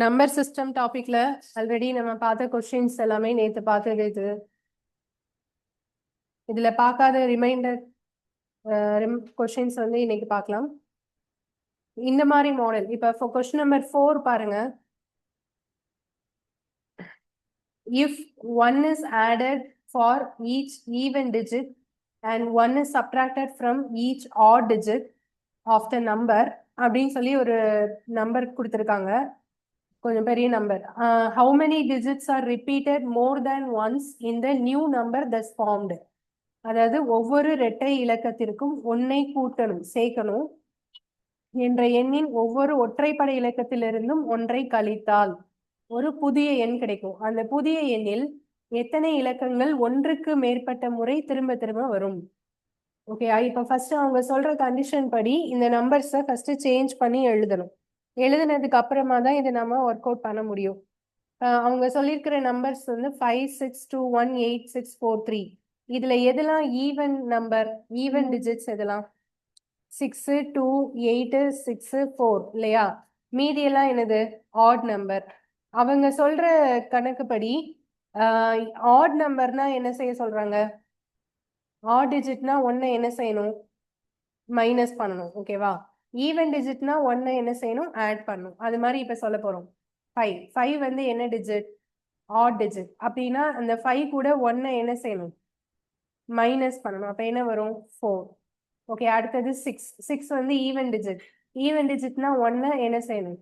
Number system டாபிக்ல already நம்ம பார்த்த கொஸ்டின்ஸ் எல்லாமே நேத்து பார்த்தது இதுல பார்க்காத ரிமைண்டர் கொஸ்டின்ஸ் வந்து இன்னைக்கு பார்க்கலாம். இந்த மாதிரி மாடல் இப்ப கொஸ்டின் நம்பர் 4 பாருங்க. If 1 is added for each even digit and 1 is subtracted from each odd digit of the number அப்படின்னு சொல்லி ஒரு நம்பர் கொடுத்துருக்காங்க. கொஞ்சம் பெரிய number. How many digits are repeated more than once in the new number thus formed? அதாவது ஒவ்வொரு இரட்டை இலக்கத்திற்கும் ஒன்னை கூட்டணும் சேர்க்கணும் என்ற எண்ணின் ஒவ்வொரு ஒற்றைப்படை இலக்கத்திலிருந்தும் ஒன்றை கழித்தால் ஒரு புதிய எண் கிடைக்கும். அந்த புதிய எண்ணில் எத்தனை இலக்கங்கள் ஒன்றுக்கு மேற்பட்ட முறை திரும்ப திரும்ப வரும்? ஓகே, இப்ப ஃபர்ஸ்ட் அவங்க சொல்ற கண்டிஷன் படி இந்த நம்பர்ஸை ஃபர்ஸ்ட் சேஞ்ச் பண்ணி எழுதணும். எழுதுனதுக்கு அப்புறமா தான் இதை நம்ம ஒர்க் அவுட் பண்ண முடியும். அவங்க சொல்லியிருக்கிற நம்பர்ஸ் வந்து 5 6 2 1 8 6 4 3. இதுல எதெல்லாம் ஈவன் நம்பர், ஈவன் டிஜிட்ஸ் எதெல்லாம்? 6 2 8 6 4 இல்லையா? மீதி எல்லாம் என்னது? Add number. அவங்க சொல்ற கணக்குப்படி ஆட் நம்பர்னா என்ன செய்ய சொல்றாங்க? ஆட் டிஜிட்னா ஒன்னை என்ன செய்யணும்? மைனஸ் பண்ணணும். ஓகேவா? ஈவன் டிஜிட்னா ஒன்னை என்ன செய்யணும்? ஆட் பண்ணணும். அது மாதிரி இப்ப சொல்ல போறோம். 5 வந்து என்ன டிஜிட்? Add digit. அப்படின்னா அந்த 5 கூட ஒன்னை என்ன செய்யணும்? மைனஸ் பண்ணணும். அப்ப என்ன வரும்? 4. ஓகே, அடுத்தது 6 வந்து ஈவன் டிஜிட். ஈவன் டிஜிட்னா ஒன்னை என்ன செய்யணும்?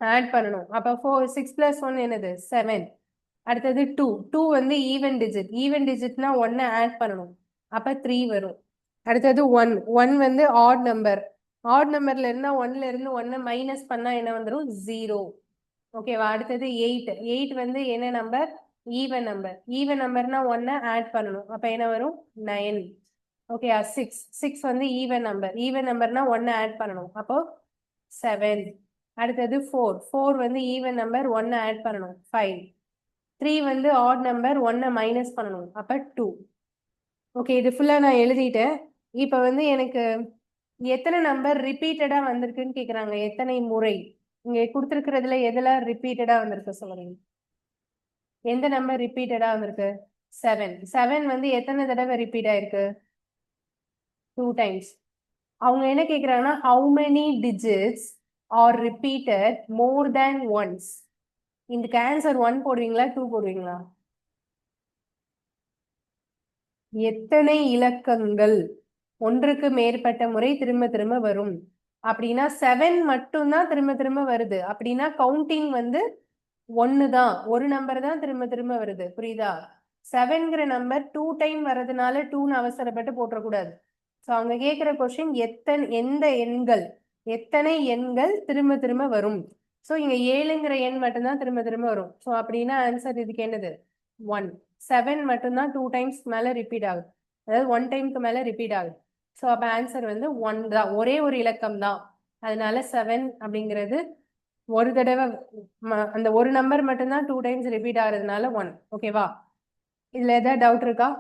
ஆட் பண்ணணும். அப்ப 6 + 1 என்னது? 7. அடுத்தது 2 வந்து ஈவன் டிஜிட். ஈவன் டிஜிட்னா ஒன்னை ஆட் பண்ணணும். அப்ப 3 வரும். அடுத்தது 1 வந்து ஆட் நம்பர். ஆட் நம்பர்ல இருந்தா 1ல இருந்து 1 மைனஸ் பண்ணா என்ன வந்துடும்? 0. ஓகேவா? அடுத்தது 8 வந்து என்ன நம்பர்? Even number. ஈவன் நம்பர்னா 1 ஆட் பண்ணணும். அப்ப என்ன வரும்? 9. ஓகே, 6 வந்து ஈவன் நம்பர். ஈவன் நம்பர்னா 1 ஆட் பண்ணணும். அப்போ 7. அடுத்தது 4 வந்து ஈவன் நம்பர், 1 ஆட் பண்ணணும். 5. 3 வந்து ஆட் நம்பர், 1 மைனஸ் பண்ணணும். அப்ப 2. ஓகே, இது ஃபுல்லா நான் எழுதிட்டேன். இப்ப வந்து எனக்கு எத்தனை நம்பர் ரிப்பீட்டடா வந்திருக்குன்னு கேக்குறாங்க. எத்தனை முறை இங்க கொடுத்திருக்கிறதுல எதெல்லாம் ரிப்பீட்டடா வந்திருக்கு சொல்லுங்க. எந்த நம்பர் ரிப்பீட்டடா வந்திருக்கு? 7 வந்து எத்தனை தடவை ரிப்பீட் ஆயிருக்கு? 2 டைம்ஸ். அவங்க என்ன கேக்குறாங்கன்னா how many digits are repeated more than once? இதுக்கு ஆன்சர் 1 போடுவீங்களா 2 போடுவீங்களா? எத்தனை இலக்கங்கள் ஒன்றுக்கு மேற்பட்ட முறை திரும்ப திரும்ப வரும்? அப்படின்னா 7 மட்டும்தான் திரும்ப திரும்ப வருது. அப்படின்னா கவுண்டிங் வந்து 1 தான், ஒரு நம்பர் தான் திரும்ப திரும்ப வருது. புரியுதா? 7ங்கிற நம்பர் 2 டைம் வர்றதுனால 2ன்னு அவசரப்பட்டு போட்டுறக்கூடாது. ஸோ அவங்க கேட்கிற கொஸ்டின் எந்த எண்கள், எத்தனை எண்கள் திரும்ப திரும்ப வரும்? ஸோ இங்க 7ங்கிற எண் மட்டும்தான் திரும்ப திரும்ப வரும். ஸோ அப்படின்னா ஆன்சர் இதுக்கு என்னது? 1. 7 மட்டும்தான் 2 டைம்ஸ் மேல ரிப்பீட் ஆகுது, அதாவது 1 டைம்க்கு மேல ரிப்பீட் ஆகுது. ஸோ அப்ப ஆன்சர் வந்து 1 தான், ஒரே ஒரு இலக்கம் தான். அதனால 7 அப்படிங்கிறது ஒரு தடவை, அந்த ஒரு நம்பர் மட்டும்தான் 2 டைம்ஸ் ரிப்பீட் ஆகுறதுனால 1. ஓகேவா? இதுல ஏதாவது டவுட் இருக்கா?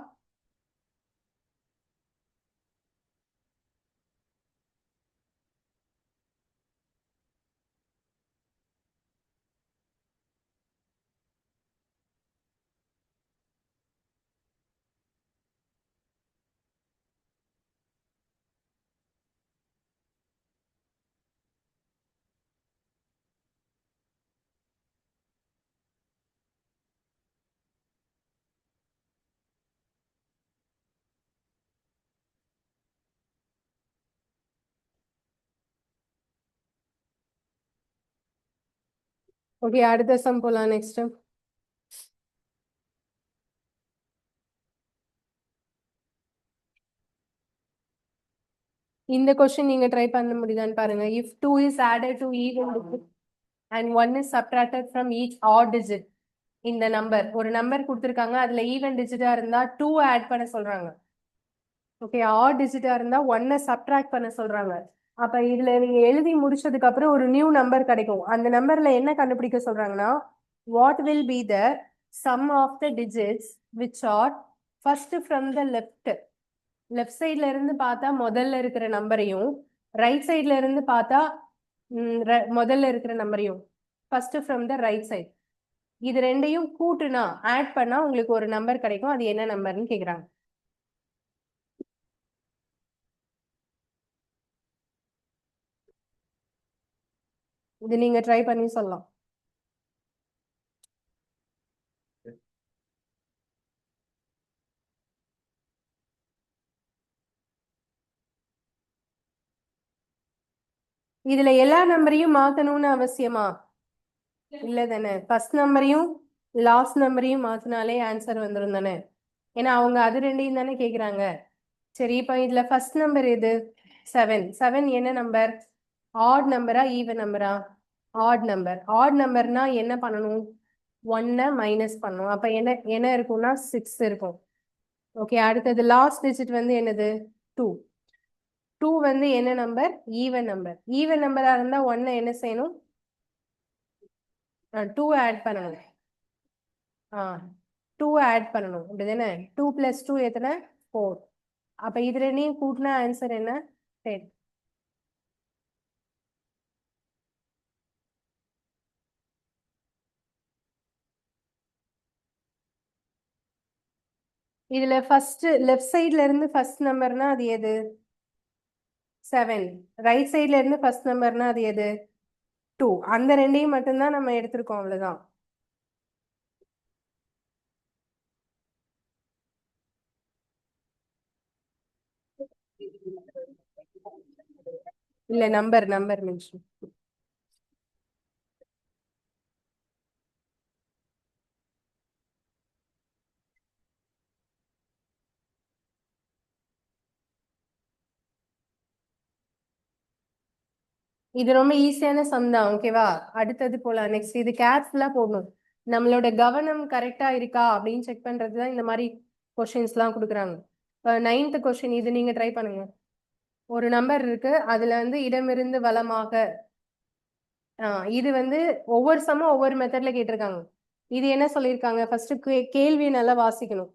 ஓகே, அடுத்த சம் போலாம். நெக்ஸ்ட் இந்த கொஸ்டின் நீங்க ட்ரை பண்ண முடியுதான்னு பாருங்க. If 2 is added to even digit and 1 is subtracted from each odd digit இந்த நம்பர், ஒரு நம்பர் கொடுத்துருக்காங்க, அதுல ஈவன் டிஜிட்டா இருந்தா 2 ஆட் பண்ண சொல்றாங்க. ஓகே, ஆட் டிஜிட்டா இருந்தா 1 சப்ட்ராக்ட் பண்ண சொல்றாங்க. அப்ப இதுல நீங்க எழுதி முடிச்சதுக்கு அப்புறம் ஒரு நியூ நம்பர் கிடைக்கும். அந்த நம்பர்ல என்ன கண்டுபிடிக்க சொல்றாங்கன்னா, what will be the sum of the digits which are first from the left சைட்ல இருந்து பார்த்தா முதல்ல இருக்கிற நம்பரையும், ரைட் சைட்ல இருந்து பார்த்தா முதல்ல இருக்கிற நம்பரையும் first from the right side. இது ரெண்டையும் கூட்டுனா ஆட் பண்ணா உங்களுக்கு ஒரு நம்பர் கிடைக்கும். அது என்ன நம்பர்னு கேக்குறாங்க. இது நீங்க ட்ரை பண்ணி சொல்லலாம். இதுல எல்லா நம்பரையும் மாத்தணும்னு அவசியமா இல்ல தானே? ஃபர்ஸ்ட் நம்பரையும் லாஸ்ட் நம்பரையும் மாத்தினாலே ஆன்சர் வந்துடும் தானே? ஏன்னா அவங்க அது ரெண்டையும் தானே கேக்குறாங்க. சரி, இப்ப இதுல ஃபர்ஸ்ட் நம்பர் எது? 7. 7 என்ன நம்பர்? ஆட் நம்பரா ஈவன் நம்பரா? Add number. ஆட் நம்பர்னா என்ன பண்ணணும்? 1 மைனஸ் பண்ணணும். அப்ப என்ன என்ன இருக்கும்னா 6 இருக்கும். ஓகே, அடுத்தது லாஸ்ட் டிஜிட் வந்து என்னது? 2. 2 வந்து என்ன நம்பர்? Even number. ஈவன் நம்பரா இருந்தா 1 என்ன செய்யணும்? 2 ஆட் பண்ணணும். 2 ஆட் பண்ணணும் அப்படிதானே? 2 + 2 எத்தனை? 4. அப்ப இது ரெண்டையும் கூட்டினா ஆன்சர் என்ன? 10. இதுல ஃபர்ஸ்ட் லெஃப்ட் சைட்ல இருந்து ஃபர்ஸ்ட் நம்பர்னா அது எது? 7. ரைட் சைட்ல இருந்து ஃபர்ஸ்ட் நம்பர்னா அது எது? 2. அந்த ரெண்டையும் மட்டும்தான் நம்ம எடுத்திருக்கோம், அவ்வளவுதான். இல்ல, நம்பர் மென்ஷன். இது ரொம்ப ஈஸியான சம் தான். ஓகேவா? அடுத்தது போலாம். நெக்ஸ்ட் இது கேர்ஃபுல்லா போடணும். நம்மளோட கவனம் கரெக்டா இருக்கா அப்படின்னு செக் பண்றதுதான் இந்த மாதிரி கொஸ்டின்ஸ் எல்லாம் கொடுக்குறாங்க. 9th கொஸ்டின் இது நீங்க ட்ரை பண்ணுங்க. ஒரு நம்பர் இருக்கு, அதுல வந்து இடமிருந்து வலமாக. இது வந்து ஒவ்வொரு சம்மும் ஒவ்வொரு மெத்தட்ல கேட்டிருக்காங்க. இது என்ன சொல்லியிருக்காங்க? ஃபர்ஸ்ட் கேள்வி நல்லா வாசிக்கணும்.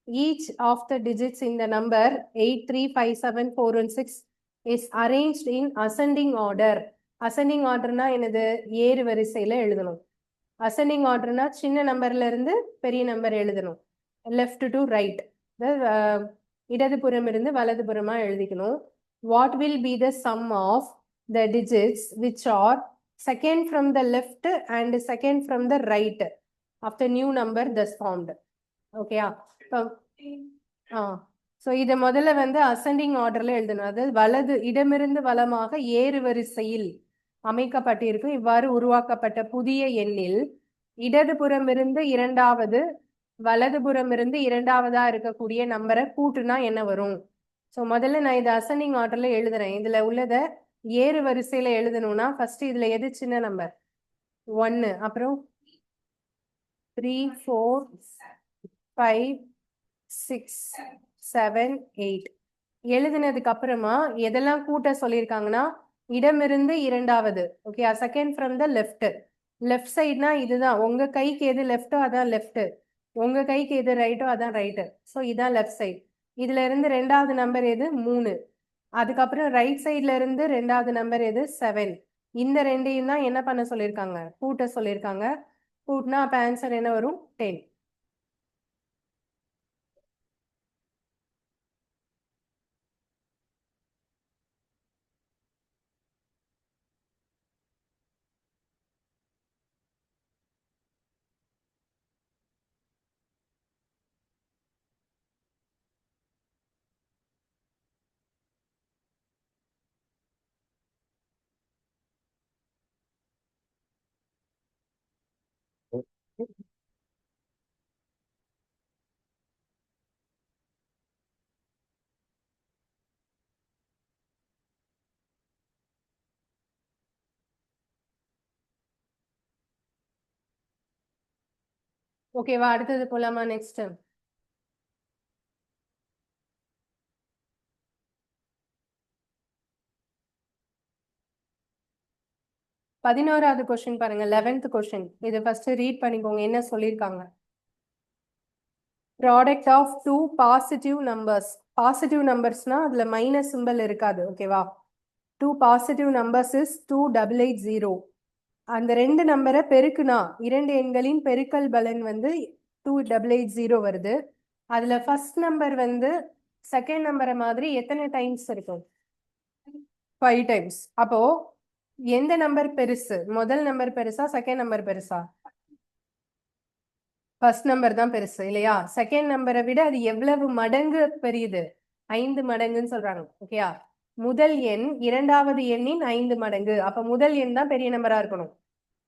Each of the digits in the number 8357416 is arranged in ascending order. Ascending orderனா என்னது? ஏறு வரிசையில எழுதணும். அசெண்டிங் ஆர்டர்னா சின்ன நம்பர்ல இருந்து பெரிய நம்பர் எழுதணும். லெஃப்ட் டு ரைட், இடதுபுறம் இருந்து வலதுபுறமா எழுதிக்கணும். What will be the sum of the digits which are second from the left and second from the right of the new number thus formed. ஓகேயா? ஸோ இதை முதல்ல வந்து அசெண்டிங் ஆர்டர்ல எழுதணும். அதாவது வலது இடமிருந்து வலமாக ஏறு வரிசையில் அமைக்கப்பட்டிருக்கும். இவ்வாறு உருவாக்கப்பட்ட புதிய எண்ணில் இடதுபுறம் இருந்து இரண்டாவது, வலதுபுறம் இருந்து இரண்டாவதா இருக்கக்கூடிய நம்பரை கூட்டுனா என்ன வரும்? ஸோ முதல்ல நான் இதை அசெண்டிங் ஆர்டர்ல எழுதுறேன். இதுல உள்ளத ஏறு வரிசையில எழுதணும்னா ஃபர்ஸ்ட் இதுல எது சின்ன நம்பர்? 1. அப்புறம் 3, 4, 5, 6, 7, 8 எழுதினதுக்கு அப்புறமா எதெல்லாம் கூட்ட சொல்லியிருக்காங்கன்னா இடமிருந்து இரண்டாவது. Okay, second from the left. Left சைட்னா இதுதான். உங்க கைக்கு எது லெஃப்டோ அதான் லெஃப்ட், உங்க கைக்கு எது ரைட்டோ அதான் ரைட்டு. ஸோ இதான் லெஃப்ட் சைட். இதுல இருந்து ரெண்டாவது நம்பர் எது? 3. அதுக்கப்புறம் ரைட் சைட்ல இருந்து ரெண்டாவது நம்பர் எது? 7. இந்த ரெண்டையும் தான் என்ன பண்ண சொல்லியிருக்காங்க? கூட்ட சொல்லியிருக்காங்க. கூட்டினா அப்ப ஆன்சர் என்ன வரும்? 10. ஓகேவா? அடுத்தது போலாமா? நெக்ஸ்ட் 11வது கொஸ்டின் பாருங்க. 11th question. இது ஃபர்ஸ்ட் ரீட் பண்ணிக்கோங்க என்ன சொல்லியிருக்காங்க. Product of two positive numbers. Positive நம்பர்ஸ்னா அதுல மைனஸ் சிம்பல் இருக்காது. ஓகேவா? 2 பாசிட்டிவ் நம்பர்ஸ் இஸ் 2880. அந்த ரெண்டு நம்பரை பெருக்குனா இரண்டு எண்களின் பெருக்கல் பலன் வந்து 2880 வருது. அதுல ஃபர்ஸ்ட் நம்பர் வந்து செகண்ட் நம்பரை மாதிரி எத்தனை டைம்ஸ் இருக்கும்? 5 டைம்ஸ். அப்போ எந்த நம்பர் பெருசு? முதல் நம்பர் பெருசா செகண்ட் நம்பர் பெருசா? ஃபர்ஸ்ட் நம்பர் தான் பெருசு இல்லையா? செகண்ட் நம்பரை விட அது எவ்வளவு மடங்கு பெரியது? 5 மடங்குன்னு சொல்றாங்க. ஓகேயா? முதல் எண் இரண்டாவது எண்ணின் 5 மடங்கு. அப்ப முதல் எண் தான் பெரிய நம்பரா இருக்கணும்.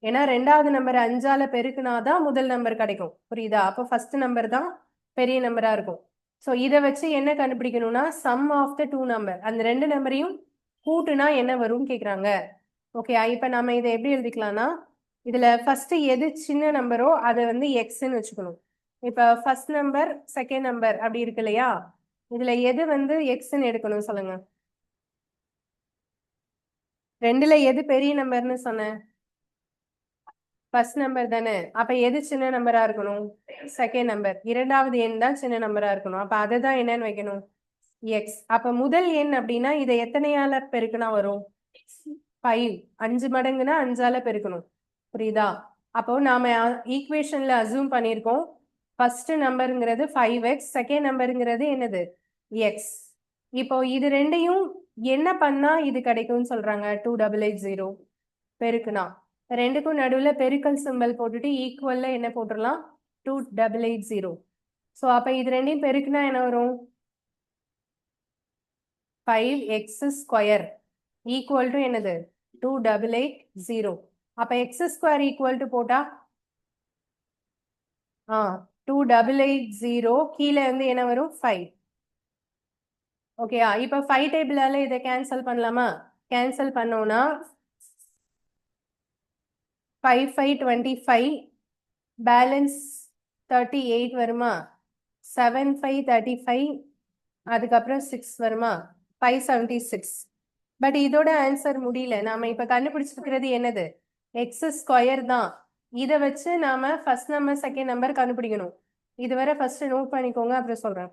ஏன்னா ரெண்டாவது நம்பர் 5ஆல பெருக்குனாதான் முதல் நம்பர் கிடைக்கும். புரியுதா? அப்போ ஃபர்ஸ்ட் நம்பர் தான் பெரிய நம்பரா இருக்கும். ஸோ இதை வச்சு என்ன கண்டுபிடிக்கணும்னா sum of the two number, அந்த ரெண்டு நம்பரையும் கூட்டுனா என்ன வரும்னு கேக்குறாங்க. ஓகே, இப்ப நம்ம இதை எப்படி எழுதிக்கலாம்னா இதுல ஃபர்ஸ்ட் எது சின்ன நம்பரோ அதை வந்து எக்ஸ்ன்னு வச்சுக்கணும். இப்ப ஃபர்ஸ்ட் நம்பர் செகண்ட் நம்பர் அப்படி இருக்கு இல்லையா? இதுல எது வந்து எக்ஸ்ன்னு எடுக்கணும் சொல்லுங்க. ரெண்டுல எது பெரிய நம்பர்னு சொன்னேன்? ஃபர்ஸ்ட் நம்பர் தானே. அப்ப எது சின்ன நம்பரா இருக்கணும்? Second number. இரண்டாவது எண் தான் சின்ன நம்பரா இருக்கணும். அப்ப அதை தான் என்னன்னு வைக்கணும்? எக்ஸ். அப்ப முதல் எண் அப்படின்னா இதை எத்தனையால பெருக்குனா வரும்? 5. 5 மடங்குனா 5ஆல பெருக்கணும். புரியுதா? அப்போ நாம ஈக்குவேஷன்ல அசூம் பண்ணியிருக்கோம் ஃபர்ஸ்ட் நம்பருங்கிறது 5x, செகண்ட் நம்பருங்கிறது என்னது? எக்ஸ். இப்போ இது ரெண்டையும் என்ன பண்ணா இது கிடைக்கும்னு சொல்றாங்க? 2880 பெருக்குனா ரெண்டுக்கும் நடுவுல பெருக்கல் சிம்பல் போட்டுட்டு ஈக்குவல்ல என்ன போட்டுடலாம்? 2880. ஸோ அப்ப இது ரெண்டையும் பெருக்குனா என்ன வரும்? 5x ஸ்கொயர் ஈக்குவல் டு என்னது? 2880. அப்ப எக்ஸ் ஸ்கொயர் ஈக்குவல் டு போட்டா 2880 கீழே வந்து என்ன வரும்? 5. ஓகேயா? இப்ப 5 டேபிளால இதை கேன்சல் பண்ணலாமா? கேன்சல் பண்ணோம்னா 5 5 25 பேலன்ஸ் 38 வருமா? 7 5 35 அதுக்கப்புறம் 6 வருமா? 576. பட் இதோட ஆன்சர் முடியல. நாம இப்ப கண்டுபிடிச்சிருக்கிறது என்னது? எக்ஸ் ஸ்கொயர் தான். இதை வச்சு நாம ஃபர்ஸ்ட் நம்பர் செகண்ட் நம்பர் கண்டுபிடிக்கணும். இதுவரை ஃபர்ஸ்ட் நோட் பண்ணிக்கோங்க, அப்புறம் சொல்றேன்.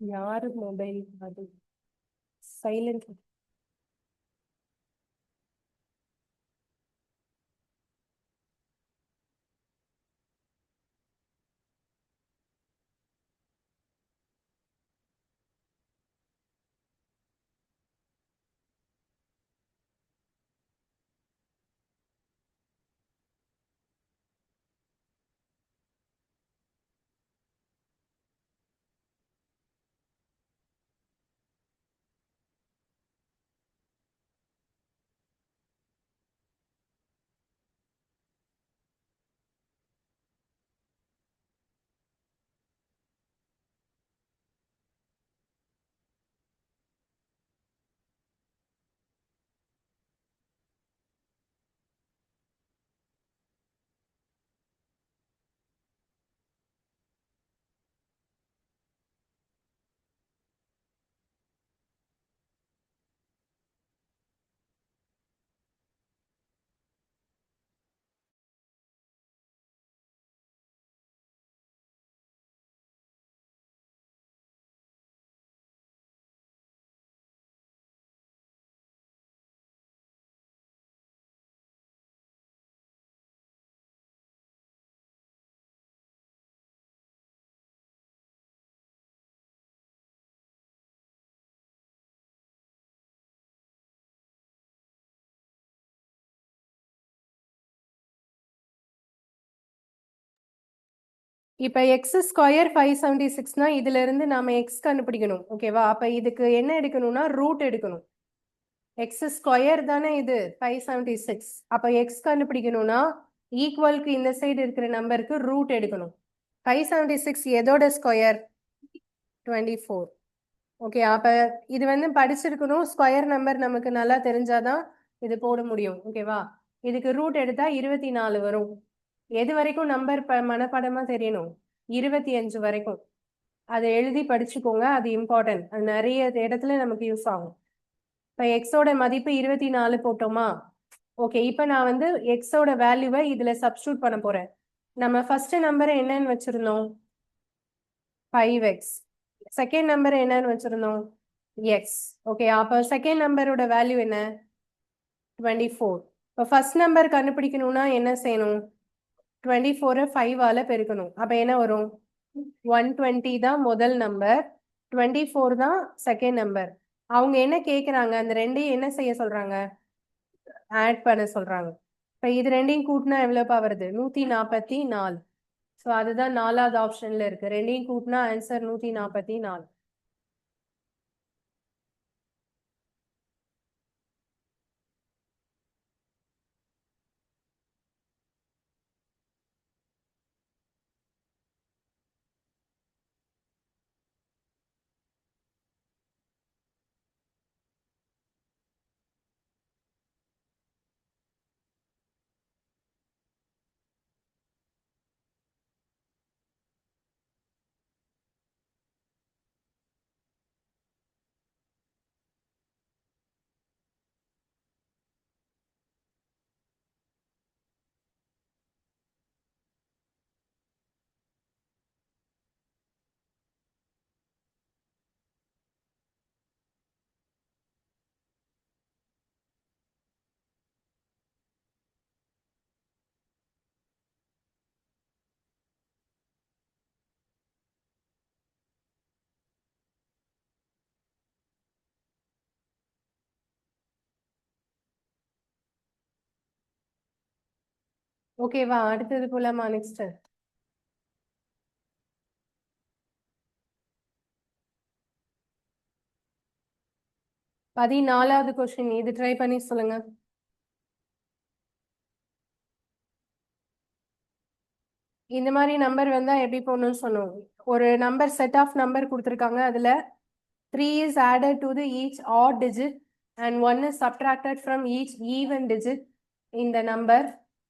யாரு மொபைல் அது சைலண்ட்? இப்ப எக்ஸ் ஸ்கொயர் 576னா இதுல இருந்து நாம எக்ஸ் கண்டுபிடிக்கணும். ஓகேவா? அப்ப இதுக்கு என்ன எடுக்கணும்னா ரூட் எடுக்கணும். எக்ஸ் ஸ்கொயர் தானே இது 576. அப்ப எக்ஸ் கண்டுபிடிக்கணும்னா ஈக்குவலுக்கு இந்த சைடு இருக்கிற நம்பருக்கு ரூட் எடுக்கணும். 576 எதோட ஸ்கொயர்? 24. ஓகே, அப்ப இது வந்து படிச்சிருக்கணும். ஸ்கொயர் நம்பர் நமக்கு நல்லா தெரிஞ்சாதான் இது போட முடியும். ஓகேவா? இதுக்கு ரூட் எடுத்தா 24 வரும். எது வரைக்கும் நம்பர் மனப்பாடமா தெரியணும்? 25 வரைக்கும். அதை எழுதி படிச்சுக்கோங்க. அது இம்பார்ட்டன்ட். அது நிறைய இடத்துல நமக்கு யூஸ் ஆகும். இப்ப எக்ஸோட மதிப்பு 24 போட்டோமா? ஓகே, இப்ப நான் வந்து எக்ஸோட வேல்யூவை இதுல சப்ஸ்டியூட் பண்ண போறேன். நம்ம ஃபர்ஸ்ட் நம்பர் என்னன்னு வச்சிருந்தோம்? 5x. செகண்ட் நம்பர் என்னன்னு வச்சிருந்தோம்? எக்ஸ். ஓகே, அப்ப செகண்ட் நம்பரோட வேல்யூ என்ன? 24. இப்போ ஃபர்ஸ்ட் நம்பர் கண்டுபிடிக்கணும்னா என்ன செய்யணும்? 24 5ஆல பெருக்கணும். அப்ப என்ன வரும்? 120 தான் முதல் நம்பர், 24 தான் செகண்ட் நம்பர். அவங்க என்ன கேக்குறாங்க? அந்த ரெண்டையும் என்ன செய்ய சொல்றாங்க? ஆட் பண்ண சொல்றாங்க. இப்ப இது ரெண்டையும் கூட்டினா எவ்வளவுப்பா வருது? 144. ஸோ அதுதான் 4வது ஆப்ஷன்ல இருக்கு. ரெண்டையும் கூட்டினா ஆன்சர் 144. ஓகேவா? அடுத்தது போலாமா? நெக்ஸ்ட் 14வது கொஸ்டின். இது ட்ரை பண்ணி சொல்லுங்க. இந்த மாதிரி நம்பர் வந்தா எப்படி போடணும்னு சொன்னோம். ஒரு நம்பர் செட் ஆஃப் நம்பர் கொடுத்துருக்காங்க. அதுல 3 is added to the each odd digit and 1 is subtracted from each even digit in the number.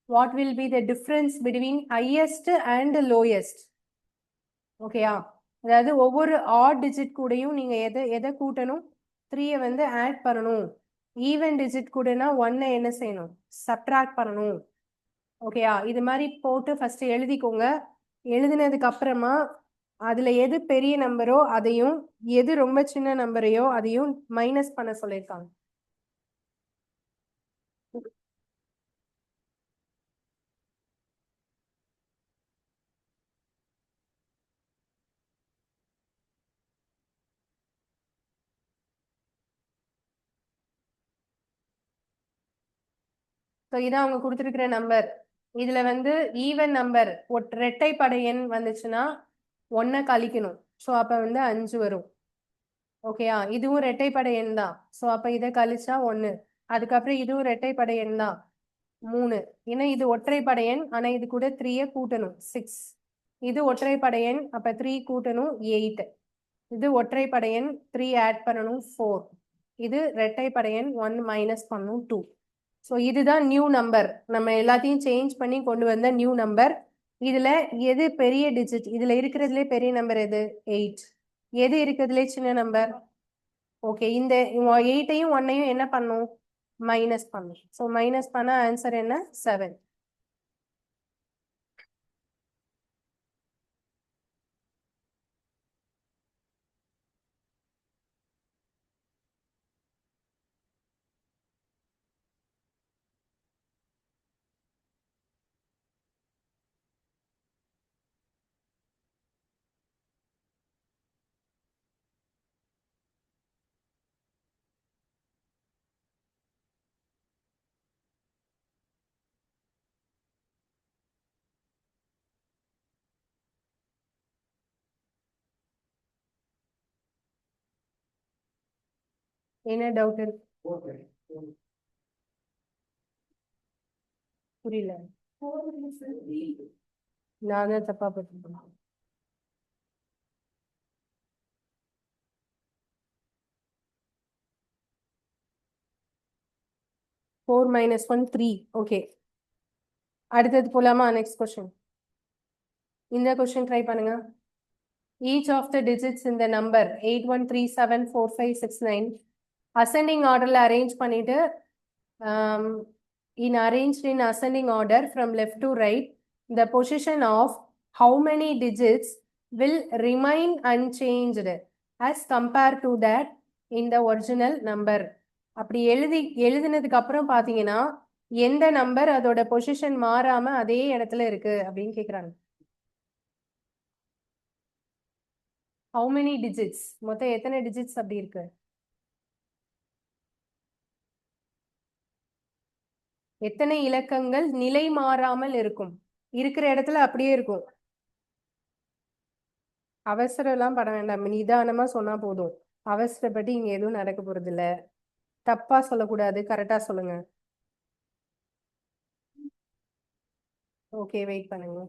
What will be the difference between highest and lowest? ஓகேயா? அதாவது ஒவ்வொரு ஆட் டிஜிட் கூடயும் நீங்க எதை எதை கூட்டணும்? 3 வந்து ஆட் பண்ணணும். ஈவன் டிஜிட் கூடனா 1 என்ன செய்யணும்? சப்ட்ராக்ட் பண்ணணும். ஓகேயா? இது மாதிரி போட்டு ஃபர்ஸ்ட் எழுதிக்கோங்க. எழுதினதுக்கு அப்புறமா அதுல எது பெரிய நம்பரோ அதையும், எது ரொம்ப சின்ன நம்பரையோ அதையும் மைனஸ் பண்ண சொல்லியிருக்காங்க. ஸோ இதான் அவங்க கொடுத்துருக்கிற நம்பர். இதுல வந்து ஈவன் நம்பர் இரட்டைப்படை எண் வந்துச்சுன்னா 1 கழிக்கணும். ஸோ அப்ப வந்து 5 வரும். ஓகேயா? இதுவும் இரட்டைப்படை எண் தான். ஸோ அப்ப இதை கழிச்சா 1. அதுக்கப்புறம் இதுவும் இரட்டைப்படை எண் தான், 3. ஏன்னா இது ஒற்றைப்படை எண். ஆனா இது கூட 3 கூட்டணும், 6. இது ஒற்றைப்படை எண், அப்ப 3 கூட்டணும் 8. இது ஒற்றைப்படை எண், 3 ஆட் பண்ணணும் 4. இது இரட்டைப்படை எண், 1 மைனஸ் பண்ணணும் 2. ஸோ இதுதான் நியூ நம்பர். நம்ம எல்லாத்தையும் சேஞ்ச் பண்ணி கொண்டு வந்த நியூ நம்பர். இதுல எது பெரிய டிஜிட்? இதுல இருக்கிறதுலே பெரிய நம்பர் எது? 8. எது இருக்கிறதுலே சின்ன நம்பர்? ஓகே, இந்த 8ஐயும் 1ஐயும் என்ன பண்ணும்? மைனஸ் பண்ணும். ஸோ மைனஸ் பண்ணா ஆன்சர் என்ன? 7. என்ன டவுட் இருக்கு? புரியல. நான் தான் தப்பா போட்டுருக்கேன். 4 minus 1 3. ஓகே, அடுத்தது போலாமா? Next question. இந்த கொஸ்டின் ட்ரை பண்ணுங்க. Each of the digits in the number 81374569 ascending orderல arrange பண்ணிட்டு in arranged in ascending order from left to right, the position of how many digits will remain unchanged as compared to that in the original number. அப்படி எழுதினதுக்கு அப்புறம் பாத்தீங்கன்னா எந்த number அதோட position மாறாம அதே இடத்துல இருக்கு அப்படின்னு கேக்குறாங்க. How many digits? மொத்தம் எத்தனை டிஜிட்ஸ் அப்படி இருக்கு? எத்தனை இலக்கங்கள் நிலை மாறாமல் இருக்கும்? இருக்கிற இடத்துல அப்படியே இருக்கும். அவசரம் எல்லாம் பட வேண்டாம், நிதானமா சொன்னா போதும். அவசரப்பட்டு இங்க எதுவும் நடக்க போறது இல்ல. தப்பா சொல்லக்கூடாது, கரெக்டா சொல்லுங்க. ஓகே, வெயிட் பண்ணுங்க.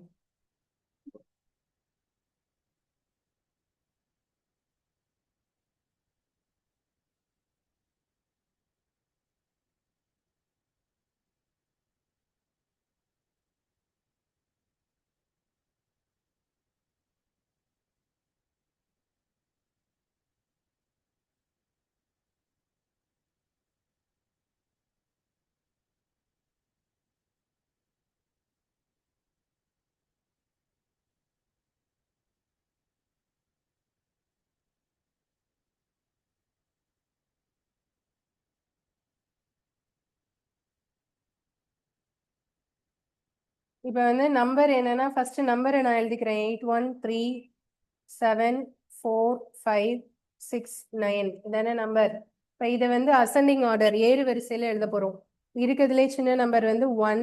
இப்ப வந்து நம்பர் என்னன்னா, ஃபர்ஸ்ட் நம்பரை நான் எழுதிக்கிறேன். 81374569 இதான நம்பர். இப்ப இதை வந்து அசெண்டிங் ஆர்டர் ஏறு வரிசையில எழுத போறோம். இருக்கிறதுலே சின்ன நம்பர் வந்து 1.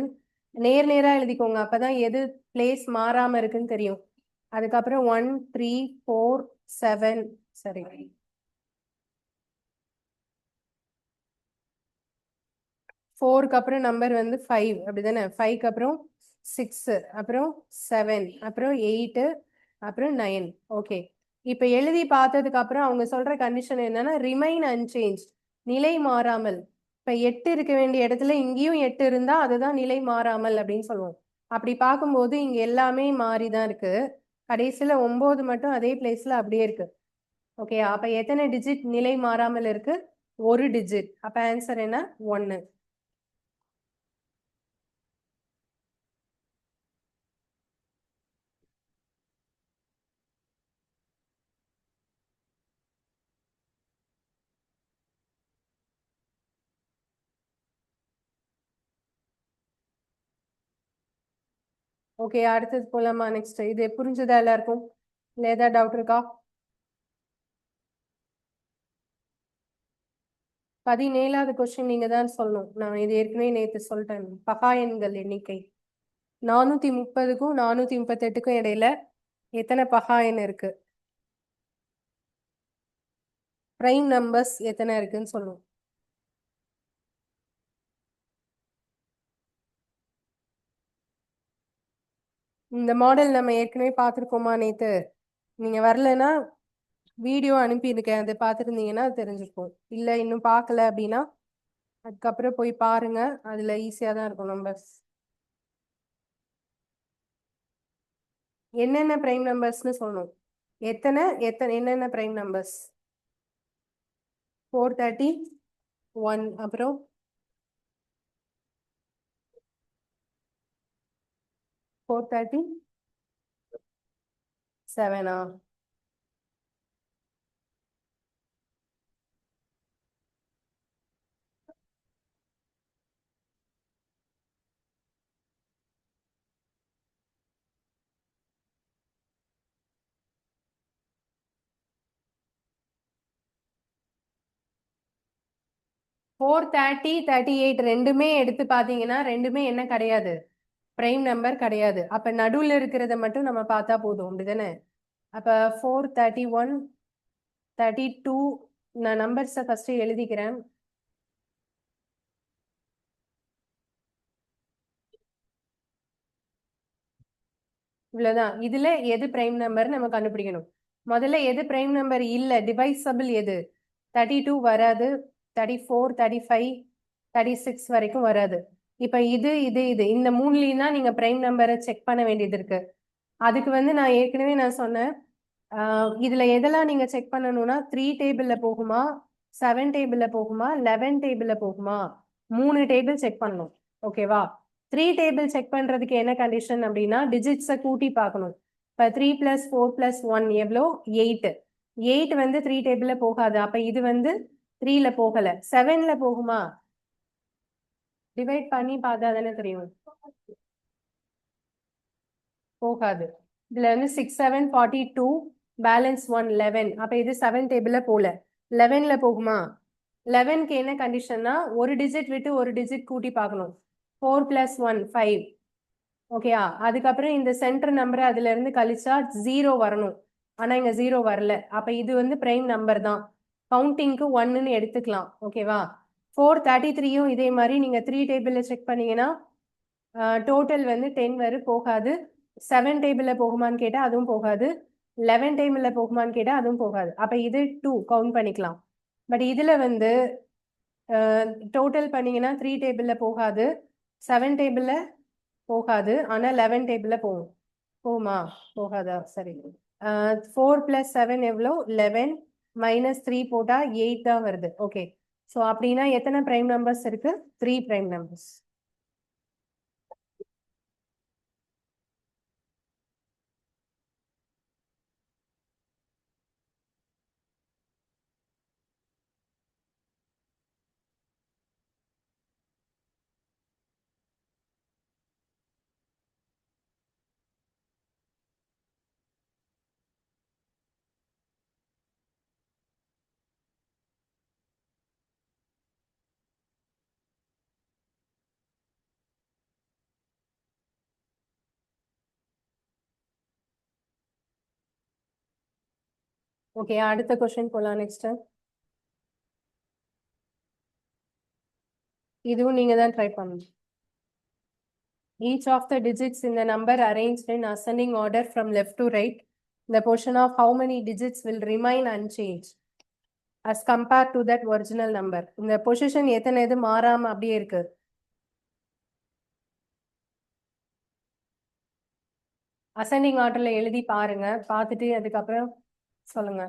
நேரா எழுதிக்கோங்க, அப்பதான் எது பிளேஸ் மாறாம இருக்குன்னு தெரியும். அதுக்கப்புறம் 1 3 4 7. சரி, 4க்கு அப்புறம் நம்பர் வந்து 5 அப்படிதானே. 5க்கு அப்புறம் 6, அப்புறம் 7, அப்புறம் 8, அப்புறம் 9. ஓகே, இப்ப எழுதி பார்த்ததுக்கு அப்புறம் அவங்க சொல்ற கண்டிஷன் என்னன்னா ரிமைன் அன்சேஞ்ச், நிலை மாறாமல். இப்ப 8 இருக்க வேண்டிய இடத்துல இங்கேயும் 8 இருந்தா அதுதான் நிலை மாறாமல் அப்படின்னு சொல்லுவோம். அப்படி பார்க்கும்போது இங்க எல்லாமே மாறிதான் இருக்கு. கடைசியில 9 மட்டும் அதே பிளேஸ்ல அப்படியே இருக்கு. ஓகே, அப்ப எத்தனை டிஜிட் நிலை மாறாமல் இருக்கு? ஒரு டிஜிட். அப்ப ஆன்சர் என்ன? 1. ஓகே, அடுத்தது போலாமா? நெக்ஸ்ட். இது புரிஞ்சதா எல்லாருக்கும்? இல்ல ஏதாவது டவுட் இருக்கா? 17வது கொஸ்டின் நீங்க தான் சொல்லணும். நான் இது ஏற்கனவே நேத்து சொல்லிட்டேன். பகா எண்கள் எண்ணிக்கை 430க்கும் 438க்கும் இடையில எத்தனை பகா எண் இருக்கு? பிரைம் நம்பர்ஸ் எத்தனை இருக்குன்னு சொல்லணும். இந்த மாடல் நம்ம ஏற்கனவே பார்த்துருக்கோமா நேத்து? நீங்க வரலன்னா வீடியோ அனுப்பியிருக்கேன், அதை பார்த்துருந்தீங்கன்னா தெரிஞ்சிருக்கும். இல்ல இன்னும் பார்க்கல அப்படின்னா அதுக்கப்புறம் போய் பாருங்க, அதுல ஈஸியா தான் இருக்கும் நம்பர்ஸ். என்னென்ன பிரைம் நம்பர்ஸ்னு சொல்லணும். எத்தனை எத்தனை என்னென்ன பிரைம் நம்பர்ஸ்? 431, அப்புறம் 437. 430 38 ரெண்டுமே எடுத்து பாத்தீங்கன்னா ரெண்டுமே என்ன கிடையாது? பிரைம் நம்பர் கிடையாது. அப்ப நடுவுல இருக்கிறத மட்டும் நம்ம பார்த்தா போதும், அப்படிதானே? அப்ப 431 32 நான் நம்பர்ஸை ஃபர்ஸ்ட் எழுதிக்கிறேன். இவ்வளவுதான். இதுல எது பிரைம் நம்பர் நம்ம கண்டுபிடிக்கணும். முதல்ல எது பிரைம் நம்பர் இல்ல, டிவைசபிள் எது? 32 வராது, 34 35 36 வரைக்கும் வராது. இப்ப இது இந்த மூணுலயும் தான் நீங்க பிரைம் நம்பரை செக் பண்ண வேண்டியது இருக்கு. அதுக்கு வந்து நான் ஏற்கனவே நான் சொன்னேன், இதுல எதெல்லாம் நீங்க செக் பண்ணணும்னா 3 டேபிள்ல போகுமா, 7 டேபிள்ல போகுமா, 11 டேபிள்ல போகுமா, 3 டேபிள் செக் பண்ணணும். ஓகேவா? 3 டேபிள் செக் பண்றதுக்கு என்ன கண்டிஷன் அப்படின்னா டிஜிட்ஸை கூட்டி பார்க்கணும். இப்ப 3 + 4 + 1 எவ்வளோ? 8. 8 வந்து 3 டேபிள்ல போகாது. அப்ப இது வந்து 3ல போகல. 7ல போகுமா? டிவைட் பண்ணி பார்த்தா தானே தெரியும். போகாது. இதுல வந்து 6 7 42 பேலன்ஸ் 1 11. அப்ப இது 7 டேபிள்ல போல. 11ல போகுமா? 11க்கு என்ன கண்டிஷன்னா ஒரு டிஜிட் விட்டு ஒரு டிஜிட் கூட்டி பார்க்கணும். 4 + 1 5. ஓகேயா? அதுக்கப்புறம் இந்த சென்டர் நம்பர் அதுல இருந்து கழிச்சா 0 வரணும். ஆனா இங்க 0 வரல. அப்ப இது வந்து பிரைம் நம்பர் தான். கவுண்டிங்க்கு 1ன்னு எடுத்துக்கலாம். ஓகேவா? 433யும் இதே மாதிரி நீங்க 3 டேபிள்ல செக் பண்ணீங்கன்னா டோட்டல் வந்து 10 வரை போகாது. 7 டேபிள்ல போகுமான்னு கேட்டா அதுவும் போகாது. 11 டேபிள்ல போகுமான்னு கேட்டா அதுவும் போகாது. அப்ப இது 2 கவுண்ட் பண்ணிக்கலாம். பட் இதுல வந்து டோட்டல் பண்ணீங்கன்னா 3 டேபிள்ல போகாது, 7 டேபிள்ல போகாது, ஆனா 11 டேபிள்ல போகும். போகுமா? போகாதா? சரி. 4 + 7 எவ்வளோ? 11 -3 போட்டா 8 தான் வருது. ஓகே. ஸோ அப்படின்னா எத்தனை பிரைம் நம்பர்ஸ் இருக்கு? 3 பிரைம் நம்பர்ஸ். ஓகே, அடுத்த கொஸ்டின் போலாம். நெக்ஸ்ட் இதுவும் நீங்க தான் ட்ரை பண்ணணும். Each of the digits in the number arranged in ascending order from left to right, the portion of how many digits will remain unchanged as compared to that original number. இந்த position எத்தனை இது மாறாம அப்படியே இருக்கு. Ascending ஆர்டர்ல எழுதி பாருங்க, பார்த்துட்டு அதுக்கப்புறம் சொல்லுங்க.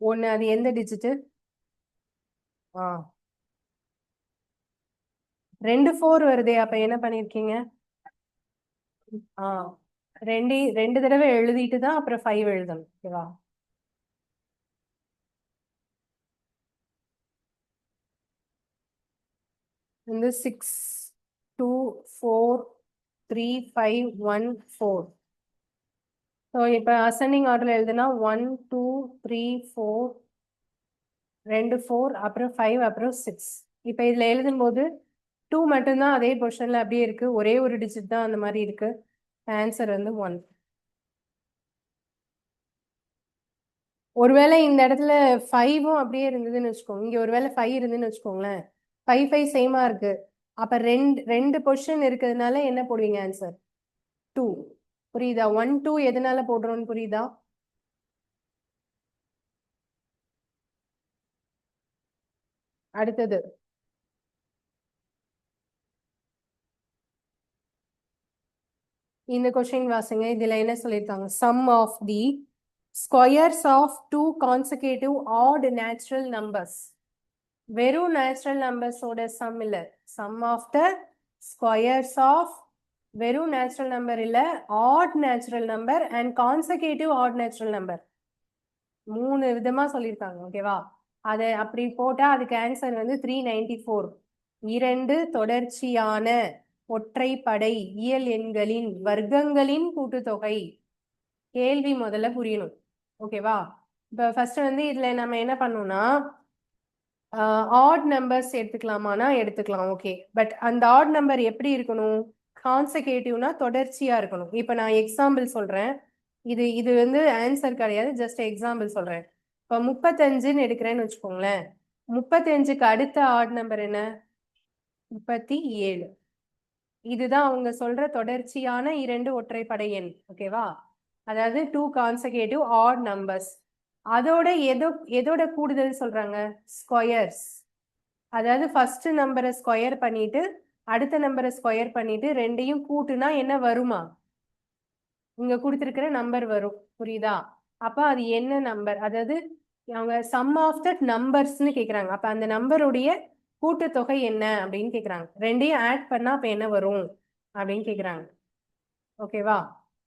ஒன்னு அது எந்த டிஜிட்? 2 4 வருதே, அப்ப என்ன பண்ணிருக்கீங்க? ரெண்டு தடவை எழுதிட்டு தான் அப்புறம் 5 எழுதணும். ஓகேவா? இந்த 6 2 4 3 5 1 4. ஸோ இப்போ அசெண்டிங் ஆர்டர்ல எழுதுனா 1 2 3 4 2 4 அப்புறம் 5 அப்புறம் 6. இப்போ இதுல எழுதும்போது 2 மட்டும்தான் அதே பொசிஷன்ல அப்படியே இருக்கு. ஒரே ஒரு டிஜிட் தான் அந்த மாதிரி இருக்கு. ஆன்சர் வந்து 1. ஒருவேளை இந்த இடத்துல 5ம் அப்படியே இருந்ததுன்னு வச்சுக்கோங்க. இங்க ஒருவேளை 5 இருந்துன்னு வச்சுக்கோங்களேன். 5 5 சேமா இருக்கு. அப்ப ரெண்டு பொசிஷன் இருக்கிறதுனால என்ன போடுவீங்க ஆன்சர்? 2. புரியுதா? 1 2 எதனால போடுறோம்னு புரியுதா? அடுத்தது இந்த கொஸ்டின் வாசிங்க. இதுல என்ன சொல்லியிருக்காங்க? Sum of the squares of 2 consecutive odd natural numbers. வெறும் நேச்சுரல் நம்பர்ஸோட சம் இல்ல. Sum of the squares of வெறும் நேச்சுரல் நம்பர் இல்ல, odd natural number and consecutive odd natural number. 3 விதமா சொல்லியிருக்காங்க. ஓகேவா? அதை அப்படி போட்டா அதுக்கு ஆன்சர் வந்து 394. 2 தொடர்ச்சியான ஒற்றைப்படை இயல் எண்களின் வர்க்கங்களின் கூட்டுத்தொகை. கேள்வி முதல்ல புரியணும். ஓகேவா? இப்ப ஃபர்ஸ்ட் வந்து இதுல நம்ம என்ன பண்ணோம்னா ஆட் நம்பர்ஸ் எடுத்துக்கலாமானா எடுத்துக்கலாம். ஓகே, பட் அந்த ஆட் நம்பர் எப்படி இருக்கணும்? கான்செகூட்டிவ்னா தொடர்ச்சியா இருக்கணும். இப்ப நான் எக்ஸாம்பிள் சொல்றேன். இது வந்து ஆன்சர் கிடையாது, ஜஸ்ட் எக்ஸாம்பிள் சொல்றேன். இப்போ 35ன்னு எடுக்கிறேன்னு வச்சுக்கோங்களேன். 35க்கு அடுத்த ஆட் நம்பர் என்ன? 37. இதுதான் அவங்க சொல்ற தொடர்ச்சியான 2 ஒற்றைப்படை எண். ஓகேவா? அதாவது 2 கான்செகூட்டிவ் ஆட் நம்பர்ஸ். அதோட எதோட கூடுதல் சொல்றாங்க? ஸ்கொயர்ஸ். அதாவது ஃபர்ஸ்ட் நம்பரை ஸ்கொயர் பண்ணிட்டு அடுத்த நம்பரை ஸ்கொயர் பண்ணிட்டு ரெண்டையும் கூட்டுனா என்ன வருமா? இங்க கொடுத்திருக்கிற நம்பர் வரும். புரியுதா? அப்ப அது என்ன நம்பர்? அதாவது அவங்க சம் ஆஃப் த நம்பர்ஸ்னு கேக்குறாங்க. அப்ப அந்த நம்பருடைய கூட்டுத்தொகை என்ன அப்படின்னு கேக்குறாங்க. ரெண்டையும் ஆட் பண்ணா அப்ப என்ன வரும் அப்படின்னு கேக்குறாங்க. ஓகேவா?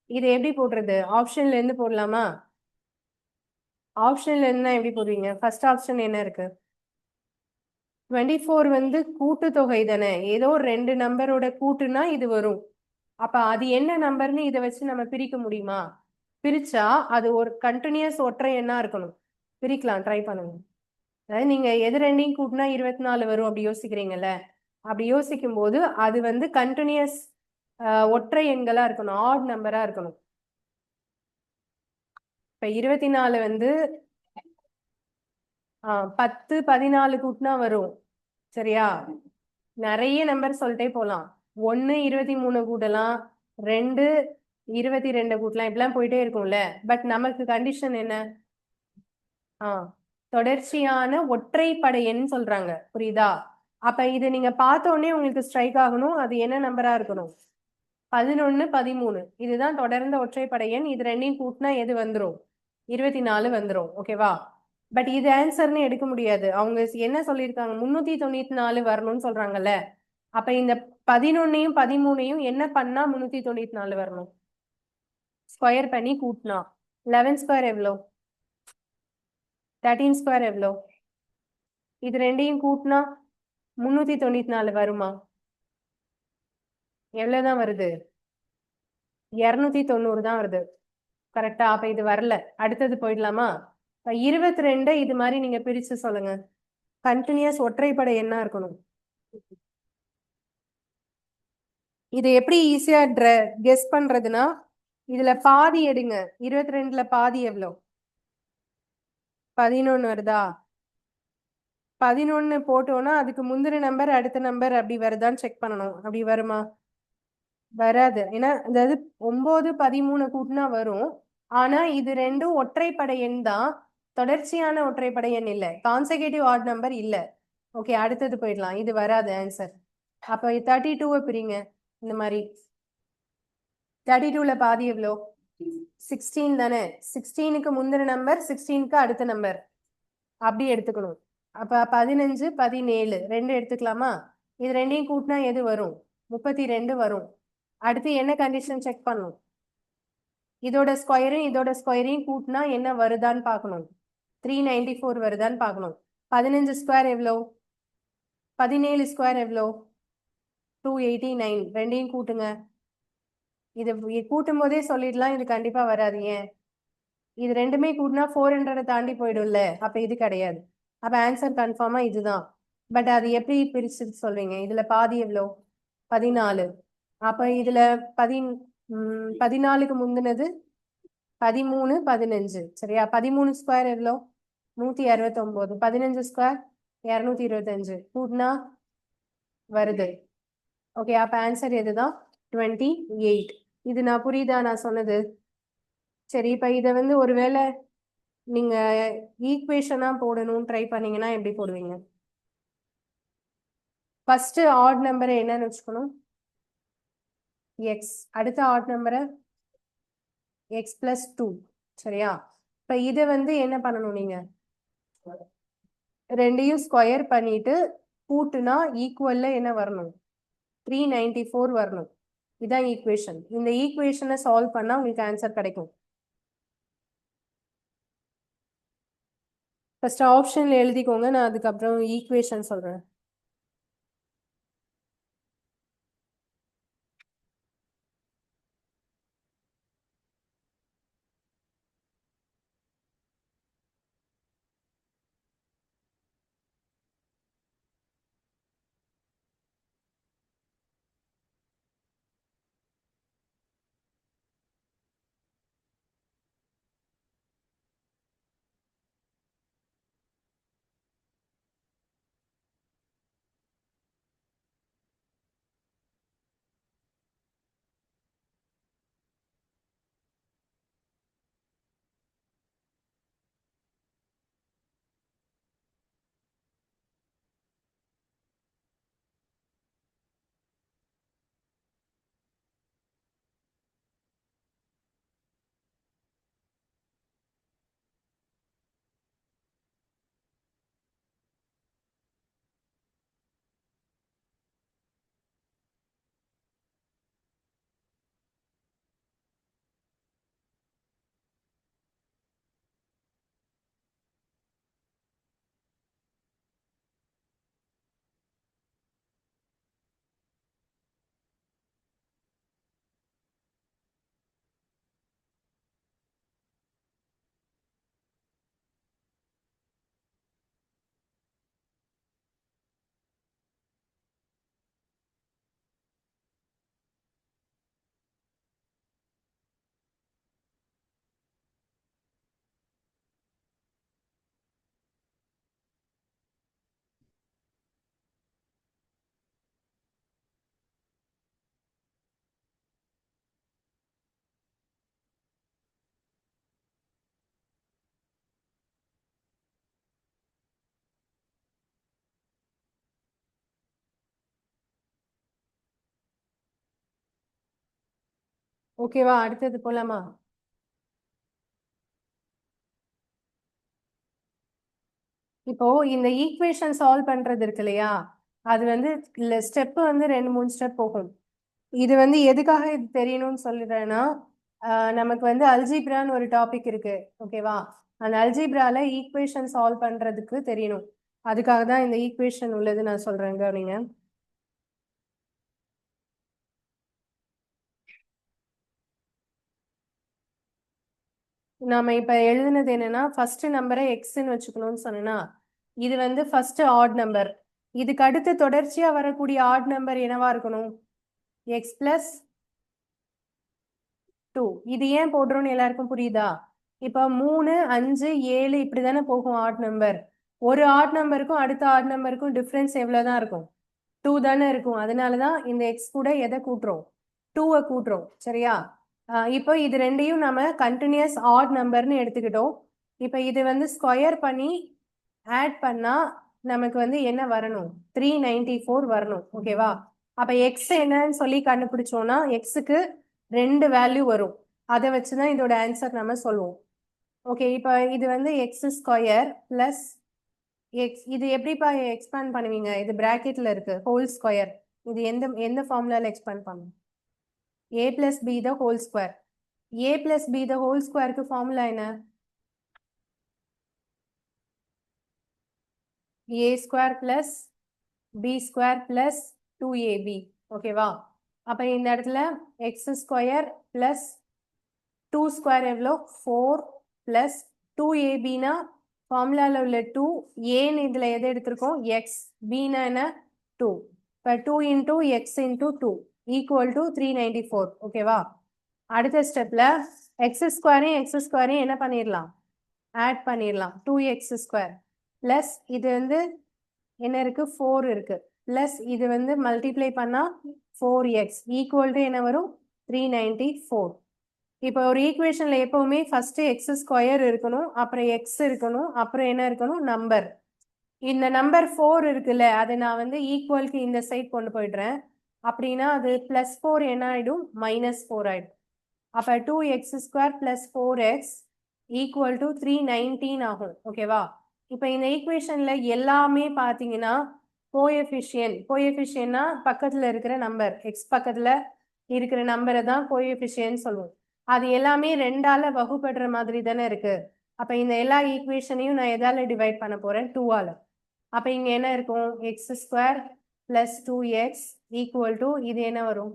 இது எப்படி போடுறது? ஆப்ஷன்ல இருந்து போடலாமா? ஆப்ஷன்ல இருந்தா எப்படி போடுவீங்க? ஃபர்ஸ்ட் ஆப்ஷன் என்ன இருக்கு? 24 வந்து கூட்டுத்தொகை தானே. ஏதோ ரெண்டு நம்பரோட கூட்டுனா இது வரும். அப்ப அது என்ன நம்பர்னு இதை வச்சு நம்ம பிரிக்க முடியுமா? பிரிச்சா அது ஒரு கண்டினியூஸ் ஒற்றை எண்ணா இருக்கணும். பிரிக்கலாம், ட்ரை பண்ணுங்க. அதாவது நீங்க எது ரெண்டையும் கூட்டினா 24 வரும் அப்படி யோசிக்கிறீங்கல்ல, அப்படி யோசிக்கும் போது அது வந்து கண்டினியூஸ் ஒற்றை எண்களா இருக்கணும், ஆட் நம்பரா இருக்கணும். இப்ப 24 வந்து 10 14 கூட்டினா வரும். சரியா? நிறைய நம்பர் சொல்லிட்டே போலாம். 1 23 கூட்டலாம், 2 22 கூட்டலாம், இப்படிலாம் போயிட்டே இருக்கும்ல. பட் நமக்கு கண்டிஷன் என்ன? தொடர்ச்சியான ஒற்றைப்படை எண் சொல்றாங்க. புரியுதா? அப்ப இது நீங்க பார்த்த உடனே உங்களுக்கு ஸ்ட்ரைக் ஆகணும். அது என்ன நம்பரா இருக்கணும்? 11 13. இதுதான் தொடர்ந்த ஒற்றைப்படை எண். இது ரெண்டையும் கூட்டினா எது வந்துரும்? 24 வந்துரும். ஓகேவா? பட் இது ஆன்சர்னு எடுக்க முடியாது. அவங்க என்ன சொல்லியிருக்காங்க? 394 வரணும்னு சொல்றாங்கல்ல. அப்ப இந்த 11ஐயும் 13ஐயும் என்ன பண்ணா 394 வரணும்? ஸ்கொயர் பண்ணி கூட்டினா 11 ஸ்கொயர் எவ்வளோ? 13 ஸ்கொயர் எவ்வளோ? இது ரெண்டையும் கூட்டினா 394 வருமா? எவ்வளவுதான் வருது? 290 தான் வருது. கரெக்டா? அப்ப இது வரல. அடுத்தது போயிடலாமா? 22 இது மாதிரி நீங்க பிரிச்சு சொல்லுங்க. கண்டினியூஸ் ஒற்றைப்படை எண்ணா இருக்கணும். இது எப்படி ஈஸியா கெஸ் பண்றதுன்னா, இதுல பாதி எடுங்க. 22ல பாதி எவ்வளோ? 11 வருதா? 11 போட்டோம்னா அதுக்கு முந்தின நம்பர் அடுத்த நம்பர் அப்படி வருதான்னு செக் பண்ணணும். அப்படி வருமா? வராது. ஏன்னா அதாவது 9 13 கூட்டினா வரும். ஆனா இது ரெண்டும் ஒற்றைப்படை எண் தான், தொடர்ச்சியான ஒற்றைப்படை எண் இல்ல, கான்செகூட்டிவ் ஆட் நம்பர் இல்ல. ஓகே, அடுத்தது போயிடலாம். இது வராது ஆன்சர். அப்ப 32 பிரிங்க. இந்த மாதிரி 32ல பாதி எவ்வளோ? 16 தானே. 16க்கு முந்தின நம்பர் 16க்கு அடுத்த நம்பர் அப்படி எடுத்துக்கணும். அப்ப 15 17 ரெண்டு எடுத்துக்கலாமா? இது ரெண்டையும் கூட்டினா எது வரும்? 32 வரும். அடுத்து என்ன கண்டிஷன் செக் பண்ணும்? இதோட ஸ்கொயரையும் கூட்டினா என்ன வருதான்னு பார்க்கணும். 394 வருதான்னு பார்க்கணும். 15 ஸ்கொயர் எவ்வளோ? 17 ஸ்கொயர் எவ்வளோ? 289. ரெண்டையும் கூட்டுங்க. இது கூட்டும் போதே சொல்லிடலாம் இது கண்டிப்பா வராது. ஏன்? இது ரெண்டுமே கூட்டினா 400 தாண்டி போயிடும்ல. அப்ப இது கிடையாது. அப்ப ஆன்சர் கன்ஃபார்மா இதுதான். பட் அது எப்படி பிரிச்சு சொல்றீங்க? இதுல பாதி எவ்வளோ? 14. அப்ப இதுல 14க்கு முந்தினது 13 15. சரியா? 13 ஸ்கொயர் எவ்வளோ? 169. 15 ஸ்கொயர் 225. கூட்டினா வருது. ஓகே, அப்ப ஆன்சர் எதுதான்? 28. இது நான் புரியுதா நான் சொன்னது? சரி, இப்ப இதை வந்து ஒருவேளை நீங்க ஈக்குவேஷனா போடணும்னு ட்ரை பண்ணீங்கன்னா எப்படி போடுவீங்க? ஃபர்ஸ்ட் ஆட் நம்பரை என்னன்னு வச்சுக்கணும்? எக்ஸ். அடுத்த ஆட் நம்பரை x+2. சரியா? இப்ப இதை வந்து என்ன பண்ணணும்? நீங்க ரெண்டையும் ஸ்கொயர் பண்ணிட்டு கூட்டுனா ஈக்குவல்ல என்ன வரணும்? 394 வரணும். இதான் ஈக்குவேஷன். இந்த ஈக்குவேஷனை சால்வ் பண்ணா உங்களுக்கு ஆன்சர் கிடைக்கும். ஃபர்ஸ்ட் ஆப்ஷன்ல எழுதிக்கோங்க, நான் அதுக்கப்புறம் ஈக்குவேஷன் சொல்றேன். ஓகேவா? அடுத்தது போலாமா? இப்போ இந்த ஈக்குவேஷன் சால்வ் பண்றது இருக்கு இல்லையா, அது வந்து ஸ்டெப் வந்து 2 3 ஸ்டெப் போகும். இது வந்து எதுக்காக இது தெரியணும்னு சொல்லுறேன்னா, நமக்கு வந்து அல்ஜீப்ரான்னு ஒரு டாபிக் இருக்கு. ஓகேவா? அந்த அல்ஜீப்ரால ஈக்குவேஷன் சால்வ் பண்றதுக்கு தெரியணும். அதுக்காக தான் இந்த ஈக்குவேஷன் உள்ளது நான் சொல்றேன் கவனிங்க. நாம இப்ப எழுதுனது என்னன்னா, ஃபர்ஸ்ட் நம்பரை எக்ஸ்ன்னு வச்சுக்கணும்னு சொன்னேன்னா, இது வந்து ஃபர்ஸ்ட் ஆட் நம்பர். இதுக்கு அடுத்து தொடர்ச்சியா வரக்கூடிய ஆட் நம்பர் என்னவா இருக்கணும்? X plus 2. இது ஏன் போடுறோம்னு எல்லாருக்கும் புரியுதா? இப்ப 3 5 7 இப்படிதானே போகும் ஆட் நம்பர். ஒரு ஆட் நம்பருக்கும் அடுத்த ஆட் நம்பருக்கும் டிஃபரன்ஸ் எவ்வளவுதான் இருக்கும்? 2 தானே இருக்கும். அதனாலதான் இந்த எக்ஸ் கூட எதை கூட்டுறோம்? 2 கூட்டுறோம். சரியா? இப்போ இது ரெண்டையும் நம்ம கண்டினியூஸ் ஆட் நம்பர்னு எடுத்துக்கிட்டோம். இப்போ இது வந்து ஸ்கொயர் பண்ணி ஆட் பண்ணா நமக்கு வந்து என்ன வரணும்? 394 வரணும். ஓகேவா? அப்ப எக்ஸ் என்னன்னு சொல்லி கண்டுபிடிச்சோம்னா எக்ஸுக்கு 2 வேல்யூ வரும். அதை வச்சுதான் இதோட ஆன்சர் நம்ம சொல்லுவோம். ஓகே, இப்போ இது வந்து எக்ஸ் ஸ்கொயர் பிளஸ் எக்ஸ். இது எப்படிப்பா எக்ஸ்பேண்ட் பண்ணுவீங்க? இது பிராக்கெட்ல இருக்கு, ஹோல் ஸ்கொயர். இது எந்த எந்த ஃபார்முலால எக்ஸ்பேண்ட் பண்ணும்? a plus b the whole square. a plus b the whole square க்கு ஃபார்முலா என்ன? a square plus b square plus 2ab. ஓகேவா? அப்ப இந்த இடத்துல x ஸ்கொயர் பிளஸ் 2 ஸ்கொயர் எவ்வளோ? 4 பிளஸ் 2ab னா ஃபார்முலால உள்ள 2, ஏன்னு இதுல எதை எடுத்திருக்கோம்? x, b னா என்ன? 2. இப்போ 2 into x into 2 equal to 394. ஓகேவா? அடுத்த ஸ்டெப்ல எக்ஸ் ஸ்கொயரையும் என்ன பண்ணிடலாம்? ஆட் பண்ணிடலாம். 2x ஸ்கொயர் பிளஸ் இது வந்து என்ன இருக்கு? 4 இருக்கு. பிளஸ் இது வந்து மல்டிப்ளை பண்ணா 4x ஈக்குவல் டு என்ன வரும்? 394. இப்போ ஒரு ஈக்குவேஷன்ல எப்பவுமே ஃபர்ஸ்ட் எக்ஸ் ஸ்கொயர் இருக்கணும், அப்புறம் எக்ஸ் இருக்கணும், அப்புறம் என்ன இருக்கணும்? நம்பர். இந்த நம்பர் 4 இருக்குல்ல, அதை நான் வந்து ஈக்குவலுக்கு இந்த சைட் கொண்டு போயிடுறேன். அப்படின்னா அது +4 என்ன ஆயிடும்? -4 ஆயிடும். அப்ப 2x square plus 4x equal to 319 ஆகும். ஓகேவா? இப்ப இந்த ஈக்குவேஷன்ல எல்லாமே பாத்தீங்கன்னா கோஎஃபிஷியன்ட்னா பக்கத்துல இருக்கிற நம்பர், எக்ஸ் பக்கத்துல இருக்கிற நம்பரை தான் கோஎஃபிஷியன்ட் சொல்லுவோம். அது எல்லாமே 2ஆல வகுப்படுற மாதிரி தானே இருக்கு. அப்ப இந்த எல்லா ஈக்குவேஷனையும் நான் எதால டிவைட் பண்ண போறேன்? 2ஆல. அப்ப இங்க என்ன இருக்கும்? X square plus 2x equal to இது என்ன வரும்?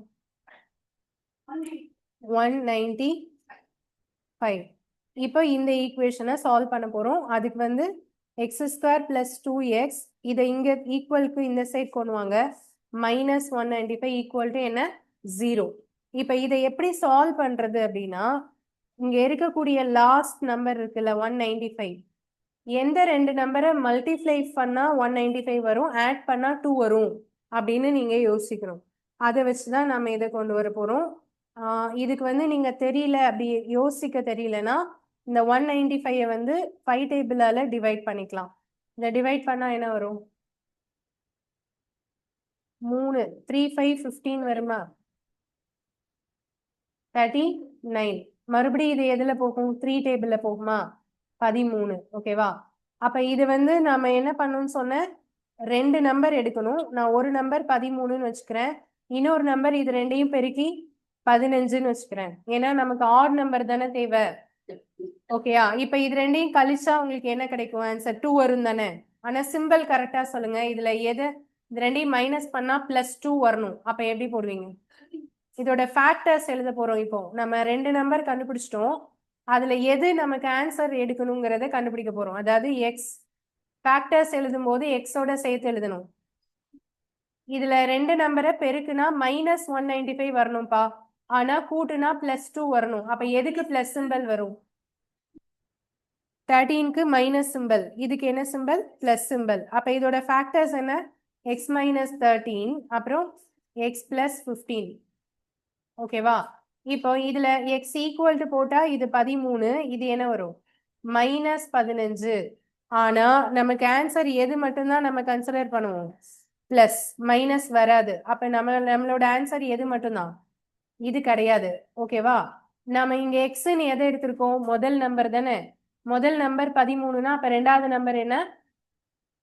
195. இப்போ இந்த ஈக்குவேஷனை சால்வ் பண்ண போறோம். அதுக்கு வந்து எக்ஸ் ஸ்கொயர் பிளஸ் 2x இதை இங்க ஈக்குவலுக்கு இந்த சைட் கொண்டு வாங்க. -195 ஈக்குவல் டு என்ன? 0. இப்போ இதை எப்படி சால்வ் பண்றது அப்படின்னா, இங்க இருக்கக்கூடிய லாஸ்ட் நம்பர் இருக்குல்ல 195, எந்த 2 நம்பரை மல்டிப்ளை பண்ணா 195 வரும், ஆட் பண்ணா 2 வரும் அப்படின்னு நீங்க யோசிக்கணும். அதை வச்சுதான் நம்ம இதை கொண்டு வர போறோம். இதுக்கு வந்து நீங்க தெரியல, அப்படி யோசிக்க தெரியலனா இந்த 195 வந்து 5 டேபிளால டிவைட் பண்ணிக்கலாம். இந்த டிவைட் பண்ணா என்ன வரும்? 3 3 5 15 வருமா? 39. மறுபடியும் இது எதுல போகும்? 3 டேபிள்ல போகுமா? 13. ஓகேவா? அப்ப இது வந்து நாம என்ன பண்ணணும்னு சொன்னேன்? 2 நம்பர் எடுக்கணும். நான் ஒரு நம்பர் 13ன்னு வச்சுக்கிறேன், இன்னொரு நம்பர் இது ரெண்டையும் பெருக்கி 15ன்னு வச்சுக்கிறேன். ஏன்னா நமக்கு ஆட் நம்பர் தானே தேவை. ஓகேயா? இப்ப இது ரெண்டையும் கழிச்சா உங்களுக்கு என்ன கிடைக்கும்? ஆன்சர் 2 வரும் தானே. ஆனா சிம்பிள் கரெக்டா சொல்லுங்க. இதுல எது இது ரெண்டையும் மைனஸ் பண்ணா +2 வரணும். அப்ப எப்படி போடுவீங்க? இதோட ஃபேக்டர்ஸ் எழுத போறோம். இப்போ நம்ம 2 நம்பர் கண்டுபிடிச்சிட்டோம். அதுல எது நமக்கு ஆன்சர் எடுக்கணுங்கிறத கண்டுபிடிக்க போறோம். அதாவது எக்ஸ் ஃபேக்டர்ஸ் எழுதும் போது எக்ஸோட சேர்த்து எழுதணும். இதுல 2 நம்பரை பெருக்குனா -195 வரணும்பா. ஆனா கூட்டுனா +2 வரணும். அப்ப எதுக்கு பிளஸ் சிம்பல் வரும்? 13க்கு மைனஸ் சிம்பல், இதுக்கு என்ன சிம்பல்? Plus symbol. அப்ப இதோட ஃபேக்டர்ஸ் என்ன? x - 13 அப்புறம் x + 15. ஓகேவா? இப்போ இதுல x ஈக்குவல் டு போட்டா இது 13, இது என்ன வரும்? -15. ஆனா நமக்கு ஆன்சர் எது மட்டும்தான் நம்ம கன்சிடர் பண்ணுவோம்? பிளஸ், மைனஸ் வராது. அப்ப நம்மளோட ஆன்சர் எது மட்டும்தான்? இது கிடையாது. ஓகேவா? நாம இங்க எக்ஸ்ன்னு எதை எடுத்திருக்கோம்? முதல் நம்பர் தானே. முதல் நம்பர் 13னா அப்ப ரெண்டாவது நம்பர் என்ன?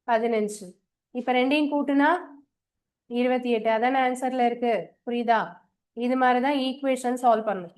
15. இப்ப ரெண்டையும் கூட்டுனா 28. அதான ஆன்சர்ல இருக்கு. புரியுதா? இது மாதிரிதான் ஈக்குவேஷன் சால்வ் பண்ணணும்.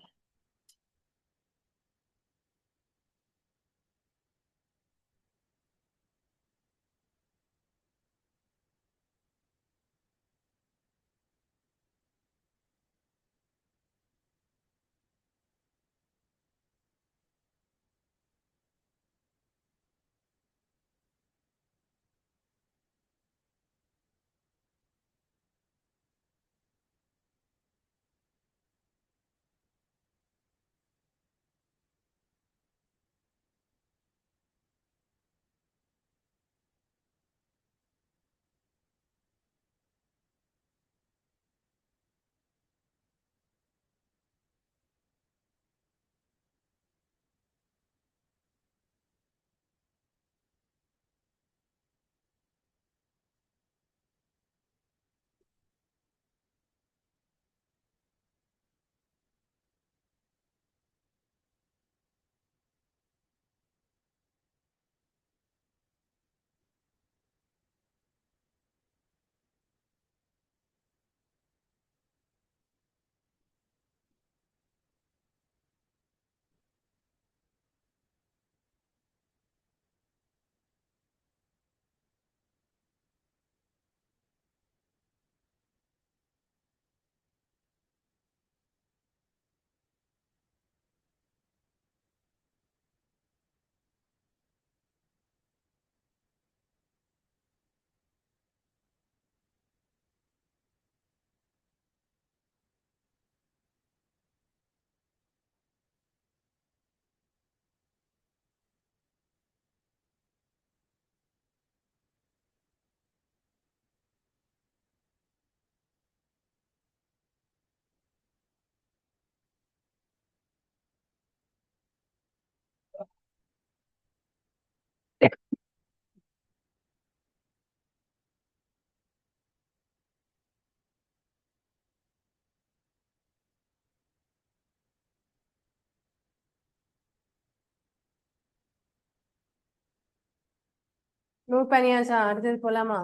நோட் பண்ணியாச்சா? அடுத்தது போலாமா?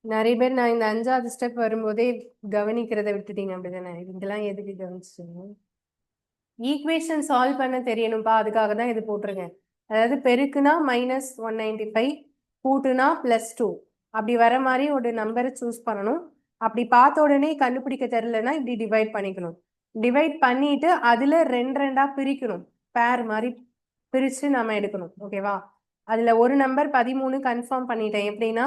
நிறைய பேர் நான் இந்த 5வது ஸ்டெப் வரும்போதே கவனிக்கிறத விட்டுட்டீங்க அப்படிதானே? இதெல்லாம் எதுக்கு கவனிச்சிங்க? ஈக்குவேஷன் சால்வ் பண்ண தெரியணும்பா, அதுக்காக தான் இது போட்டிருக்கேன். அதாவது பெருக்குனா -195, கூட்டுனா +2. அப்படி வர மாதிரி ஒரு நம்பரை சூஸ் பண்ணணும். அப்படி பார்த்த உடனே கண்டுபிடிக்க தெரியலன்னா இப்படி டிவைட் பண்ணிக்கணும். டிவைட் பண்ணிட்டு அதுல ரெண்டு ரெண்டா பிரிக்கணும். பேர் மாதிரி பிரிச்சு நாம எடுக்கணும். ஓகேவா? அதுல ஒரு நம்பர் 13 கன்ஃபார்ம் பண்ணிட்டேன். எப்படின்னா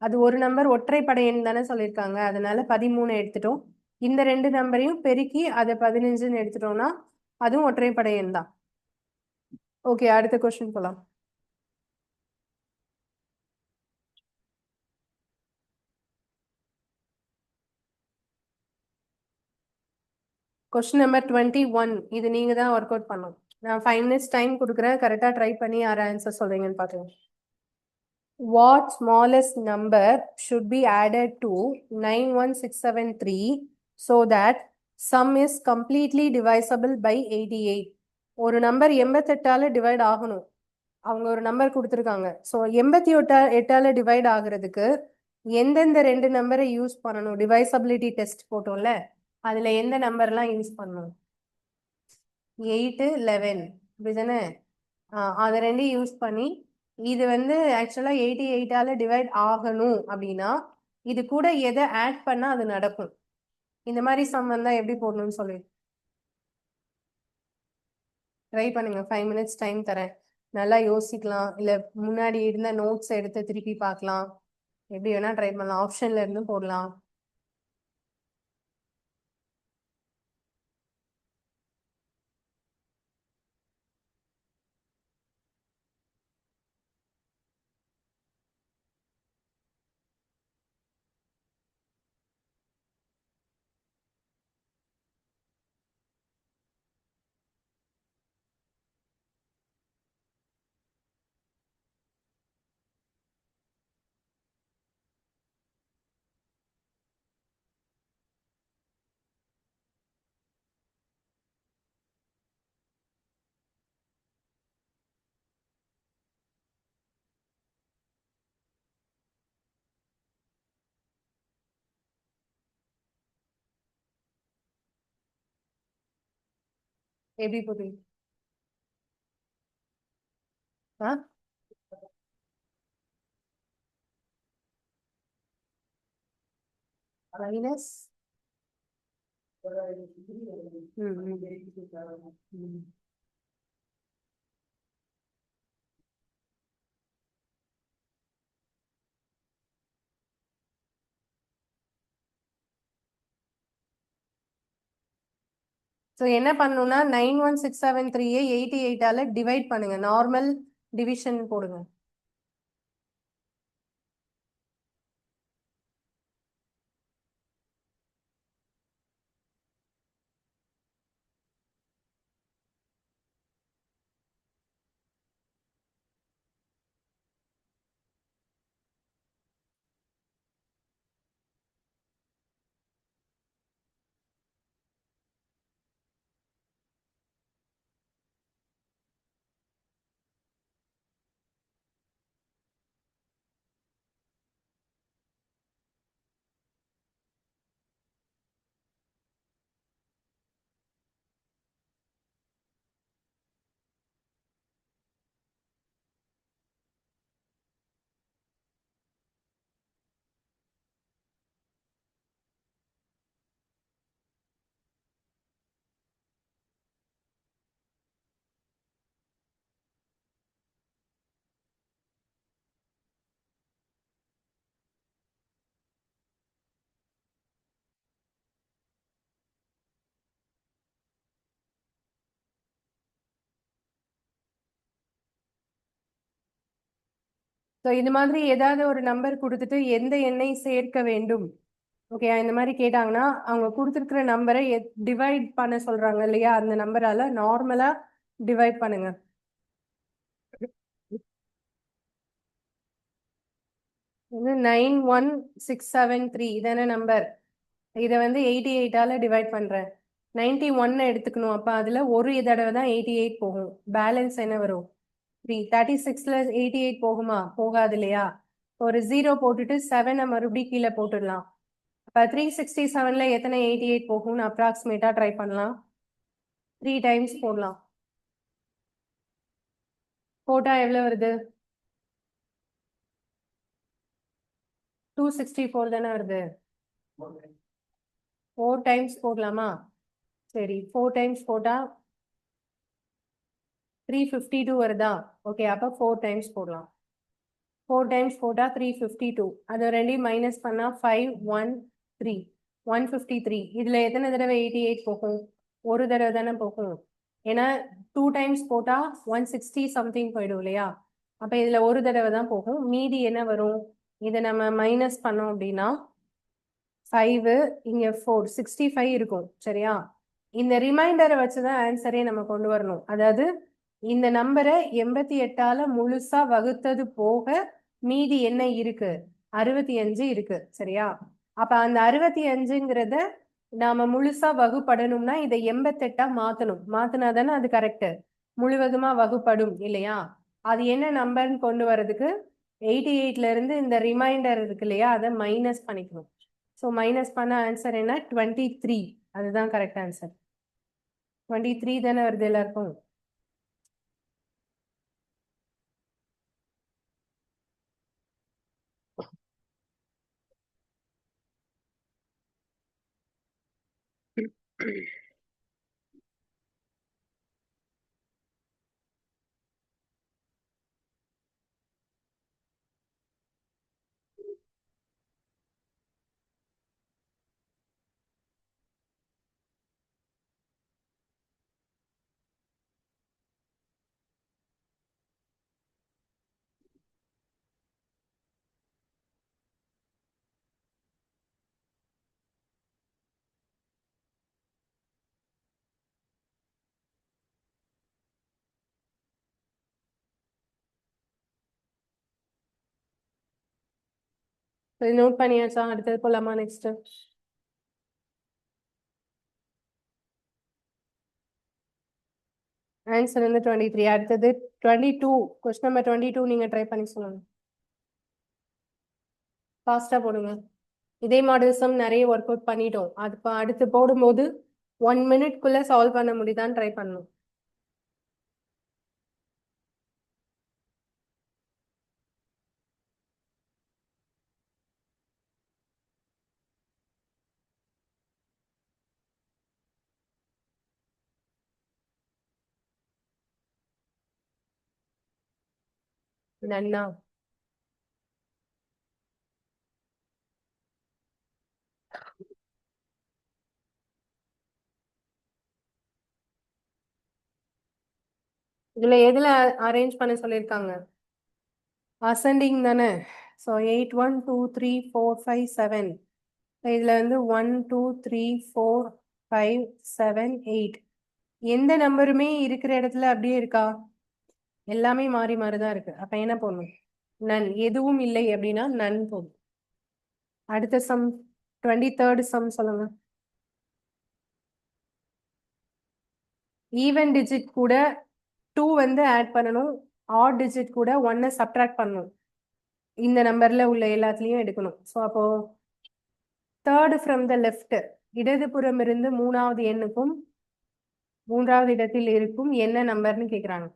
அது ஒரு நம்பர் ஒற்றைப்படை எண் தானே சொல்லியிருக்காங்க, அதனால 13 எடுத்துட்டோம். இந்த ரெண்டு நம்பரையும் பெருக்கி அதை 15ன்னு எடுத்துட்டோம்னா அதுவும் ஒற்றைப்படை எண் தான். ஓகே, அடுத்த கொஸ்டின் போலாம். Question number 21. இது நீங்க தான் ஒர்க் அவுட் பண்ணணும். நான் 5 மினிட்ஸ் டைம் கொடுக்குறேன். கரெக்டா ட்ரை பண்ணி யார் ஆன்சர் சொல்றீங்கன்னு பாத்துங்க. What smallest number should be added to 91673 so that sum is completely divisible by 88? ஒரு நம்பர் 88ஆல டிவைட் ஆகணும். அவங்க ஒரு நம்பர் கொடுத்துருக்காங்க. ஸோ 88ஆல டிவைட் ஆகுறதுக்கு எந்தெந்த ரெண்டு நம்பரை யூஸ் பண்ணணும்? டிவைசபிலிட்டி டெஸ்ட் போட்டோம்ல, அதுல எந்த நம்பர்லாம் யூஸ் பண்ணணும்? 8, 11 இப்படிதானே? அதை ரெண்டையும் யூஸ் பண்ணி இது வந்து ஆக்சுவலா 88ஆல டிவைட் ஆகணும் அப்படின்னா இது கூட எதை ஆட் பண்ணா அது நடக்கும்? இந்த மாதிரி சம் வந்தா எப்படி போடணும்னு சொல்லி ட்ரை பண்ணுங்க. 5 மினிட்ஸ் டைம் தரேன். நல்லா யோசிக்கலாம், இல்ல முன்னாடி இருந்த நோட்ஸ் எடுத்து திருப்பி பார்க்கலாம். எப்படி வேணா ட்ரை பண்ணலாம். ஆப்ஷன்ல இருந்து போடலாம். எப்படி போடுவீங்க? ஆ மைனஸ் ஸோ என்ன பண்ணணும்னா 91673 88ஆல டிவைட் பண்ணுங்க, நார்மல் டிவிஷன் போடுங்க. ஸோ இது மாதிரி ஏதாவது ஒரு நம்பர் கொடுத்துட்டு எந்த எண்ணை சேர்க்க வேண்டும், ஓகே, இந்த மாதிரி கேட்டாங்கன்னா அவங்க கொடுத்துருக்கிற நம்பரை டிவைட் பண்ண சொல்றாங்க இல்லையா, அந்த நம்பரால நார்மலா டிவைட் பண்ணுங்க. இது 91673 இதான நம்பர். இதை வந்து 88ஆல டிவைட் பண்றேன். 91 எடுத்துக்கணும். அப்ப அதுல ஒரு தடவை தான் 88 போகும். பேலன்ஸ் என்ன வரும்? 3. 36ல 88 போகுமா? போகாது இல்லையா? ஒரு 0 போட்டுட்டு 7 மறுபடியும் கீழே போட்டுடலாம். அப்ப 367ல எத்தனை 88 போகும்னு அப்ராக்சிமேட்டா ட்ரை பண்ணலாம். 3 டைம்ஸ் போடலாம். போட்டா எவ்வளவு வருது? 264 தானே வருது. 4 டைம்ஸ் போடலாமா? சரி, 4 டைம்ஸ் போட்டா 352 வருதா? ஓகே, அப்ப 4 டைம்ஸ் போடலாம். 4 டைம்ஸ் போட்டா 352. அது ரெண்டையும் மைனஸ் பண்ணா 513 153. இதுல எத்தனை தடவை 88 போகும்? ஒரு தடவை தானே போகும். ஏன்னா 2 டைம்ஸ் போட்டா 160 சம்திங் போயிடும் இல்லையா? அப்ப இதுல ஒரு தடவை தான் போகும். மீதி என்ன வரும்? இதை நம்ம மைனஸ் பண்ணோம் அப்படின்னா 5, இங்க 4, 65 இருக்கும். சரியா? இந்த ரிமைண்டரை வச்சுதான் ஆன்சரே நம்ம கொண்டு வரணும். அதாவது இந்த நம்பரை 88ஆல முழுசா வகுத்தது போக மீதி என்ன இருக்கு? 65 இருக்கு. சரியா? அப்ப அந்த 65ங்கிறத நாம முழுசா வகுப்படணும்னா இதை 88ஆ மாத்தணும். மாத்தினாதானே அது கரெக்ட். முழுவதுமா வகுப்படும் இல்லையா? அது என்ன நம்பர்னு கொண்டு வர்றதுக்கு 88ல இருந்து இந்த ரிமைண்டர் இருக்கு இல்லையா, அதை மைனஸ் பண்ணிக்கணும். ஸோ மைனஸ் பண்ண ஆன்சர் என்ன? 23. அதுதான் கரெக்ட் ஆன்சர். 23 தானே வருது எல்லாருக்கும். நோட் பண்ணியாச்சா? அடுத்தது போலாமா? நெக்ஸ்ட் ஆன்சர் வந்து 23. அடுத்தது 22. கொஸ்டின் நம்பர் 22 நீங்க ட்ரை பண்ணி சொல்லுங்க. ஃபாஸ்டா போடுங்க. இதே மாடல்ஸும் நிறைய ஒர்க் அவுட் பண்ணிட்டோம். அது அடுத்து போடும்போது 1 minute-குள்ள சால்வ் பண்ண முடியுதான்னு ட்ரை பண்ணணும். நன்னா இதுல எதுல அரேஞ்ச் பண்ண சொல்லியிருக்காங்க? அசெண்டிங் தானே. ஸோ 8 1 2 3 4 5 7. இதுல வந்து 1 2 3 4 5 7 8. எந்த நம்பருமே இருக்கிற இடத்துல அப்படியே இருக்கா? எல்லாமே மாறி மாறிதான் இருக்கு. அப்ப என்ன போடணும்? நன். எதுவும் இல்லை அப்படின்னா நன் போடும். அடுத்த சம் 23rd சம் சொல்லுங்க. ஈவன் டிஜிட் கூட 2 வந்து ஆட் பண்ணணும். ஆட் டிஜிட் கூட 1 சப்ட்ராக்ட் பண்ணணும். இந்த நம்பர்ல உள்ள எல்லாத்துலயும் எடுக்கணும். ஸோ அப்போ தேர்ட் ஃப்ரம் த லெஃப்ட், இடதுபுறம் இருந்து மூணாவது எண்ணுக்கும் மூன்றாவது இடத்தில் இருக்கும் என்ன நம்பர்னு கேக்குறாங்க.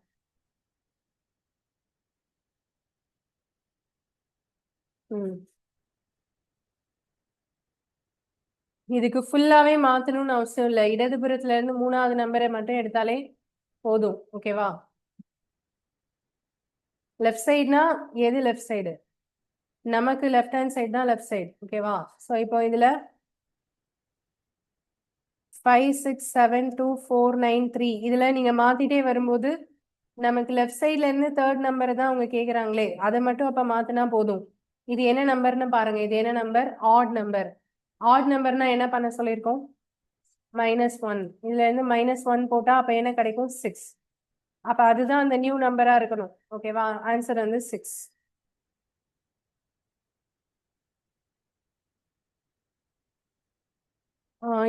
இதுக்கு ஃபுல்லாவே மாத்தணும்னு அவசியம் இல்லை. இடதுபுறத்துல இருந்து மூணாவது நம்பரை மட்டும் எடுத்தாலே போதும். ஓகேவா? லெஃப்ட் சைடுனா எது லெஃப்ட் சைடு? நமக்கு லெஃப்ட் ஹேண்ட் சைடு தான் லெஃப்ட் சைடு. ஓகேவா? ஸோ இப்போ இதுல 5 6 7 2 4 9 3 இதுல நீங்க மாத்திட்டே வரும்போது நமக்கு லெஃப்ட் சைட்ல இருந்து தேர்ட் நம்பரை தான் அவங்க கேக்குறாங்களே, அதை மட்டும் அப்ப மாத்தினா போதும். இது என்ன நம்பர்னு பாருங்க. இது என்ன நம்பர்? Add number. ஆட் நம்பர்னா என்ன பண்ண சொல்லியிருக்கோம்? -1. இதுல இருந்து -1 போட்டா அப்ப என்ன கிடைக்கும்? 6. அப்ப அதுதான் அந்த நியூ நம்பரா இருக்கணும். ஓகேவா? ஆன்சர் வந்து 6.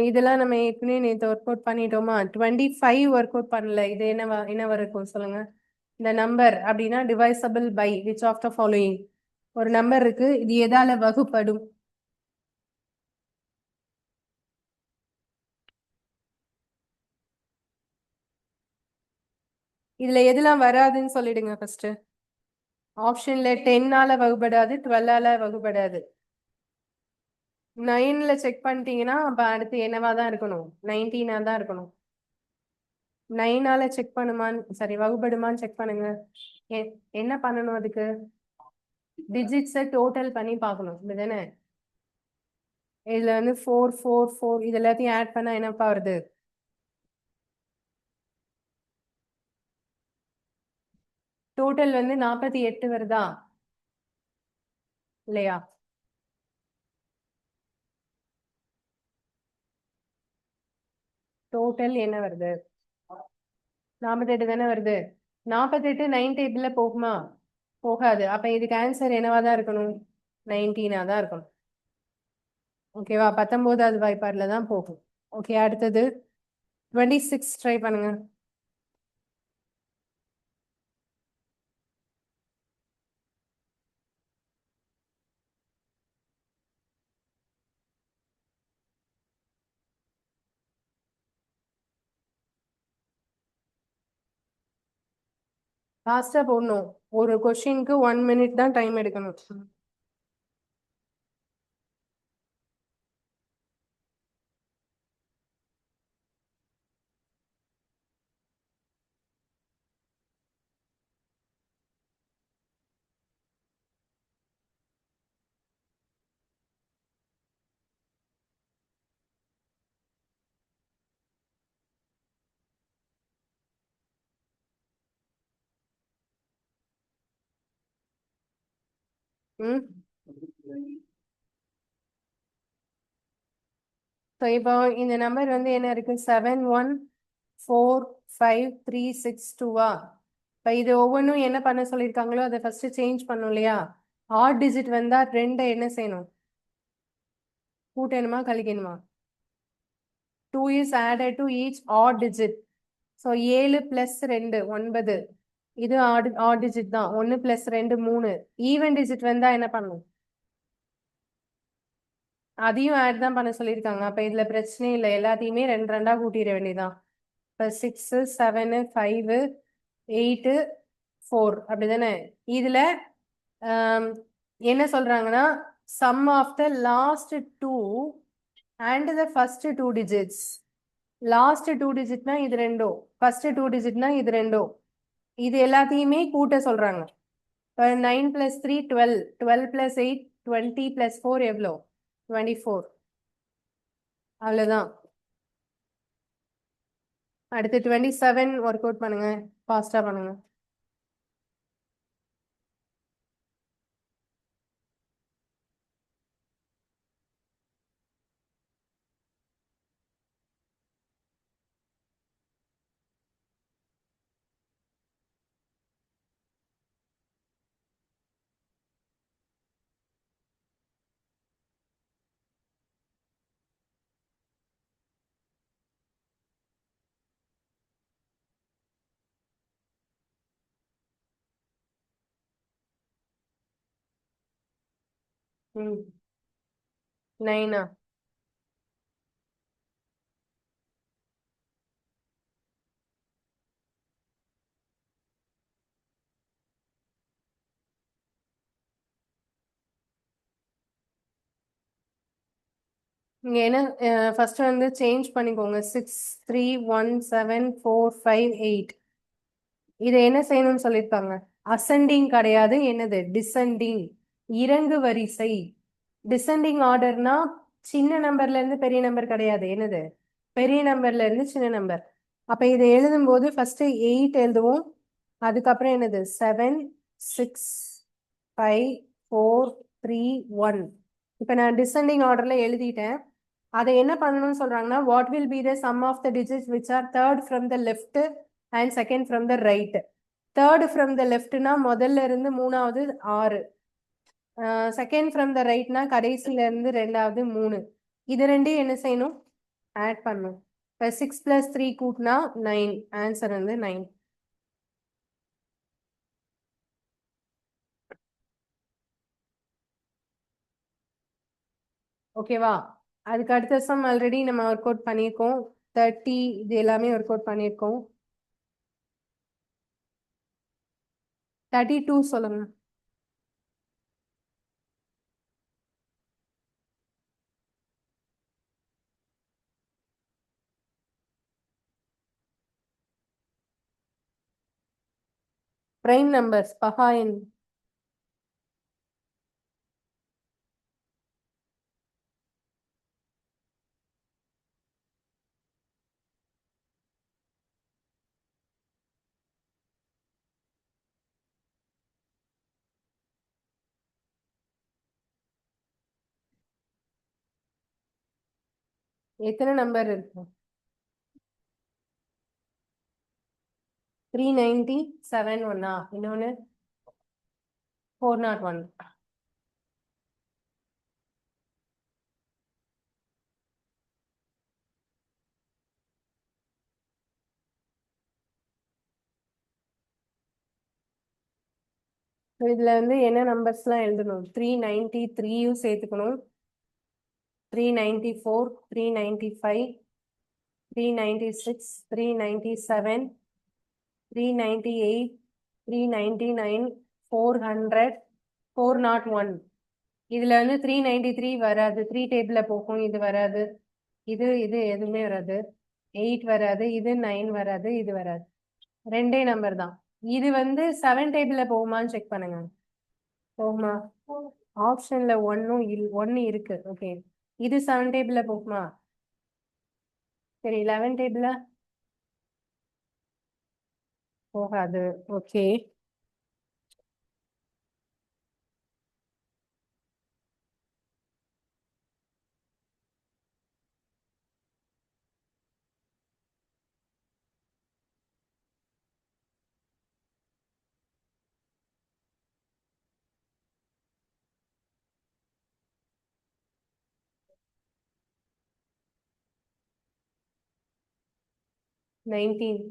இதெல்லாம் நம்ம ஏற்கனவே நேற்று ஒர்க் அவுட் பண்ணிட்டோமா? 25 ஒர்க் அவுட் பண்ணல. இது என்ன இருக்கும் சொல்லுங்க. இந்த நம்பர் அப்படின்னா divisible by which of the following. ஒரு நம்பர் இருக்கு, இது எதால வகுப்படும்? இதுல எதெல்லாம் வராதுன்னு சொல்லிடுங்க ஃபர்ஸ்ட். ஆப்ஷன்ல 10ஆல வகுப்படாது, 12ஆல வகுப்படாது. 9ல செக் பண்ணிட்டீங்கன்னா அப்ப அடுத்து என்னவா தான் இருக்கணும்? 19ஆ தான் இருக்கணும். 9ஆல செக் பண்ணுமான்னு, சரி வகுப்படுமான்னு செக் பண்ணுங்க. என்ன பண்ணணும் அதுக்கு? டிஜிட்ஸை டோட்டல் பண்ணி பார்க்கணும். இதுதானே? இதுல வந்து 4 4 4 இது எல்லாத்தையும் ஆட் பண்ணா என்னப்பா வருது? டோட்டல் வந்து 48 வருதா இல்லையா? டோட்டல் என்ன வருது? 48 தானே வருது. 48 9 டேபிள்ல போகுமா? போகாது. அப்ப இதுக்கு ஆன்சர் என்னவா தான் இருக்கணும்? 19ஆ தான் இருக்கணும். ஓகேவா? 19வது வாய்ப்பாடுல தான் போகும். ஓகே, அடுத்தது 26 ட்ரை பண்ணுங்க. ஃபாஸ்டா போடணும். ஒரு கொஸ்டினுக்கு 1 minute தான் டைம் எடுக்கணும். ம் ஸோ இப்போ இந்த நம்பர் வந்து என்ன இருக்கு? 7 1 4 5 3 6 2வா? இப்போ இது ஒவ்வொன்றும் என்ன பண்ண சொல்லியிருக்காங்களோ அதை ஃபர்ஸ்ட் சேஞ்ச் பண்ணும் இல்லையா? ஆட் டிஜிட் வந்தா 2 என்ன செய்யணும்? கூட்டணுமா கழிக்கணுமா? 2 is added to each odd digit. So 7 + 2 9. இது ஆட் டிஜிட் தான். 1 + 2 3. ஈவன் டிஜிட் வந்தா என்ன பண்ணணும்? அதையும் ஆட் தான் பண்ண சொல்லியிருக்காங்க. அப்ப இதுல பிரச்சனை இல்லை, எல்லாத்தையுமே ரெண்டு ரெண்டா கூட்டிட வேண்டியதான். இப்ப 6 7 5 8 4 அப்படிதானே. இதுல என்ன சொல்றாங்கன்னா sum of the last two and the first two digits. Last two டிஜிட்னா இது ரெண்டும், ஃபர்ஸ்ட் டூ டிஜிட்னா இது ரெண்டும், இது எல்லாத்தையுமே கூட்ட சொல்றாங்க. இப்போ 9 + 3 12, 12 + 8 20 + 4 எவ்வளோ? 24. அவ்வளோதான். அடுத்து 27 ஒர்க் அவுட் பண்ணுங்க, ஃபாஸ்டா பண்ணுங்க. ம் 9ஆ? இங்க என்ன ஃபர்ஸ்ட் வந்து சேஞ்ச் பண்ணிக்கோங்க. 6 3 1 7 4 5 8. இதை என்ன செய்யணும்னு சொல்லியிருக்காங்க? அசெண்டிங் கிடையாது, என்னது டிசெண்டிங், இறங்கு வரிசை. டிசெண்டிங் ஆர்டர்னா சின்ன நம்பர்ல இருந்து பெரிய நம்பர் கிடையாது, என்னது பெரிய நம்பர்ல இருந்து சின்ன நம்பர். அப்ப இதை எழுதும்போது ஃபர்ஸ்ட் 8 எழுதுவோம், அதுக்கப்புறம் என்னது 7 6 5 4 3 1. இப்ப நான் டிசெண்டிங் ஆர்டர்ல எழுதிட்டேன். அதை என்ன பண்ணணும்னு சொல்றாங்கன்னா what will be the sum of the digits which are third from the left and second from the right. Third from the லெஃப்ட்னா முதல்ல இருந்து மூணாவது 6, செகண்ட் ஃப்ரம் த ரைட்னா கடைசியில இருந்து ரெண்டாவது 3. இது ரெண்டையும் என்ன செய்யணும்? ஆட் பண்ணும். இப்போ 6 + 3 கூட்டினா 9, ஆன்சர் வந்து 9. ஓகேவா? அதுக்கு அடுத்த சம் ஆல்ரெடி நம்ம ஒர்க் அவுட் பண்ணியிருக்கோம். 30 இது எல்லாமே ஒர்க் அவுட் பண்ணியிருக்கோம். 32 சொல்லுங்க. பிரைம் நம்பர்ஸ் பஹாயன். எத்தனை நம்பர் இருக்கும்? 397 ஒன்னா, இன்னொன்னு 401. இதுல வந்து என்ன நம்பர்ஸ் எல்லாம் எழுதணும்? 393யும் சேர்த்துக்கணும், 394 395 396 397 398 399 400 401. இதுல வந்து 393 வராது, 3 டேபிள்ல போகும், இது வராது, இது எதுவுமே வராது. 8 வராது, இது 9 வராது, இது வராது. ரெண்டே நம்பர் தான். இது வந்து 7 டேபிள்ல போகுமான்னு செக் பண்ணுங்க. போகுமா? ஆப்ஷன்ல ஒன்னு இருக்கு. ஓகே, இது 7 டேபிள்ல போகுமா? சரி, 11 டேபிள்ல போகாது. Okay, nineteen.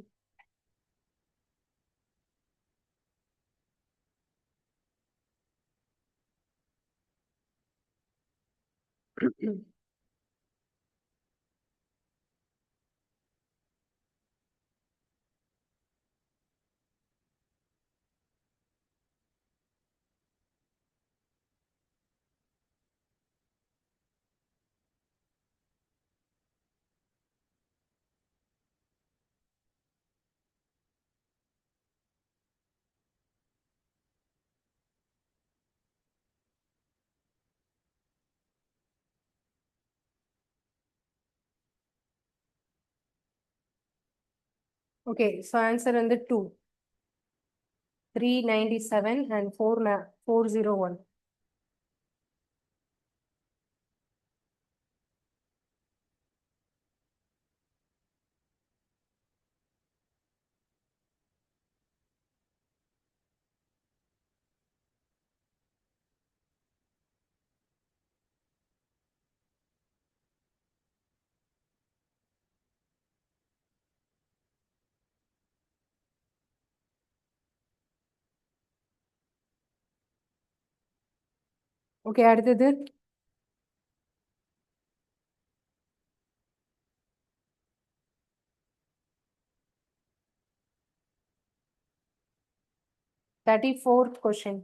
Okay, so answer on the 2. 397 and 401. Okay, அடுத்தது 34th question.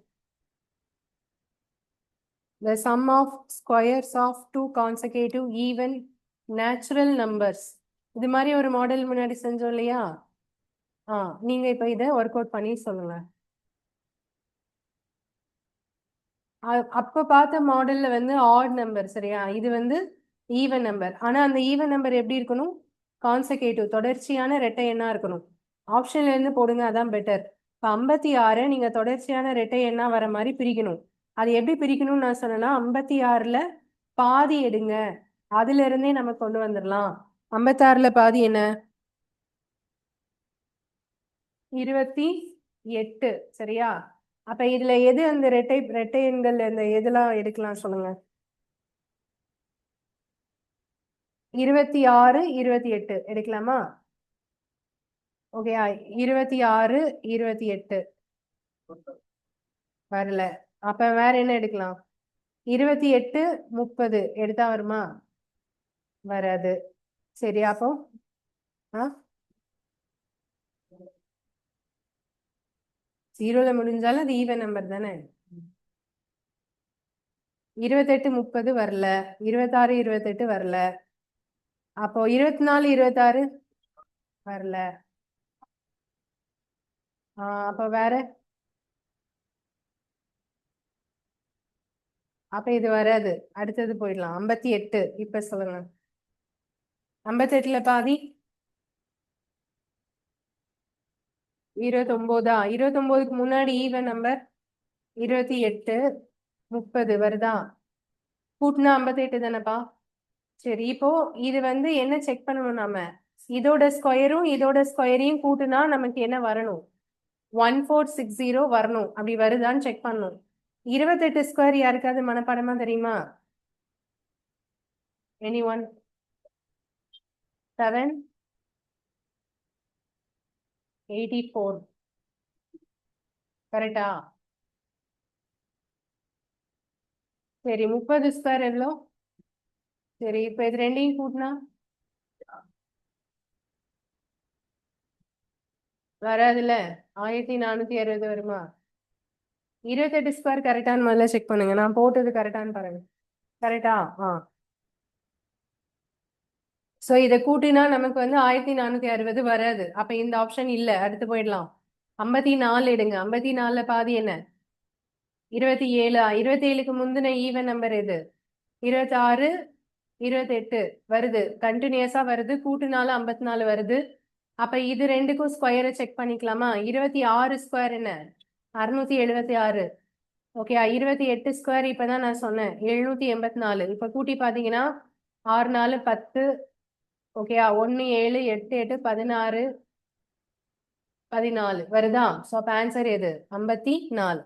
The sum of squares of two consecutive even natural numbers. இது மாதிரி ஒரு மாடல் முன்னாடி செஞ்சோம் இல்லையா? நீங்க இப்ப இதை ஒர்க் அவுட் பண்ணி சொல்லுங்க. அப்ப பார்த்த மாடல்ல வந்து ஆட் நம்பர் சரியா? இது வந்து ஈவன் நம்பர். ஆனா அந்த ஈவன் நம்பர் எப்படி இருக்கணும்? கான்செகேட்டிவ் தொடர்ச்சியான இரட்டை எண்ணா இருக்கணும். ஆப்ஷன்ல இருந்து போடுங்க, அதான் பெட்டர். இப்போ 56 நீங்க தொடர்ச்சியான இரட்டை எண்ணா வர மாதிரி பிரிக்கணும். அது எப்படி பிரிக்கணும்னு நான் சொன்னேன்னா 56ல பாதி எடுங்க, அதுல இருந்தே நம்ம கொண்டு வந்துடலாம். 56ல பாதி என்ன? 28 சரியா? அப்ப இதுல எது அந்த இரட்டை எண்கள் அந்த எதெல்லாம் எடுக்கலாம் சொல்லுங்க. 26 28 எடுக்கலாமா? ஓகே, 26 28 வரல. அப்ப வேற என்ன எடுக்கலாம்? 28 30 எடுத்தா வருமா? வராது. சரி, அப்போ ஜீரோல முடிஞ்சாலும் அது ஈவன் நம்பர் தானே. 28 30 வரல, 26 28 வரல. அப்போ 24 26 வரல. அப்ப வேற? அப்ப இது வராது. அடுத்தது போயிடலாம். 58 இப்ப சொல்லுங்க. 58ல பாதி 29. 29க்கு முன்னாடி ஈவன் நம்பர் 28 30 வருதா? கூட்டினா 58 தானேப்பா. சரி, இப்போ இது வந்து என்ன செக் பண்ணணும் நாம? இதோட ஸ்கொயரும் இதோட ஸ்கொயரையும் கூட்டினா நமக்கு என்ன வரணும்? 1460 வரணும். அப்படி வருதான்னு செக் பண்ணணும். 28 ஸ்கொயர் யாருக்காவது மனப்பாடமா தெரியுமா? Anyone? 7 84 கரெக்டா? சரி, 30 ஸ்கொயர் எவ்வளோ? சரி, இப்ப இது ரெண்டையும் கூட்டினா வராதுல்ல. 1460 வருமா? 28 ஸ்கொயர் கரெக்டான்னு முதல்ல செக் பண்ணுங்க. நான் போட்டது கரெக்டான்னு பாருங்க. கரெக்டா? சோ இதை கூட்டினா நமக்கு வந்து 1460 வராது. அப்ப இந்த ஆப்ஷன் இல்ல. அடுத்து போயிடலாம். 54 எடுங்க. 54ல பாதி என்ன? 27. 27க்கு முந்தின ஈவன் நம்பர் எது? 26 28 வருது. கண்டினியூஸா வருது. கூட்டினாலும் 54 வருது. அப்ப இது ரெண்டுக்கும் ஸ்கொயரை செக் பண்ணிக்கலாமா? 26 ஸ்கொயர் என்ன? 676. ஓகே, 28 ஸ்கொயர் இப்பதான் நான் சொன்னேன் 784. இப்ப கூட்டி பாத்தீங்கன்னா 6 4 10. ஓகே, 1 7 8 8 16 14 வருதா? சோ அப்ப ஆன்சர் எது? 54.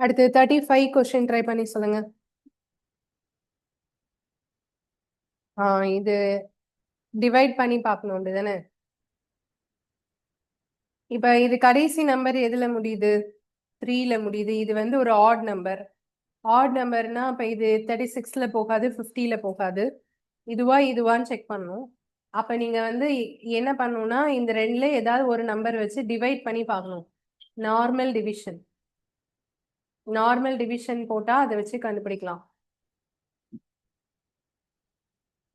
அடுத்து 35 கொஸ்டின் ட்ரை பண்ணி சொல்லுங்க. இது டிவைட் பண்ணி பார்க்கணும் அப்படிதானே? இப்ப இது கடைசி நம்பர் எதுல முடியுது? 3ல முடியுது. இது வந்து ஒரு ஆட் நம்பர். ஆட் நம்பர்னா அப்ப இது 36ல போகாது, 50ல போகாது. இதுவான்னு செக் பண்ணணும். அப்ப நீங்க வந்து என்ன பண்ணணும்னா இந்த ரெண்டுல ஏதாவது ஒரு நம்பர் வச்சு டிவைட் பண்ணி பார்க்கணும். Normal division. நார்மல் டிவிஷன் போட்டா அதை வச்சு கண்டுபிடிக்கலாம்.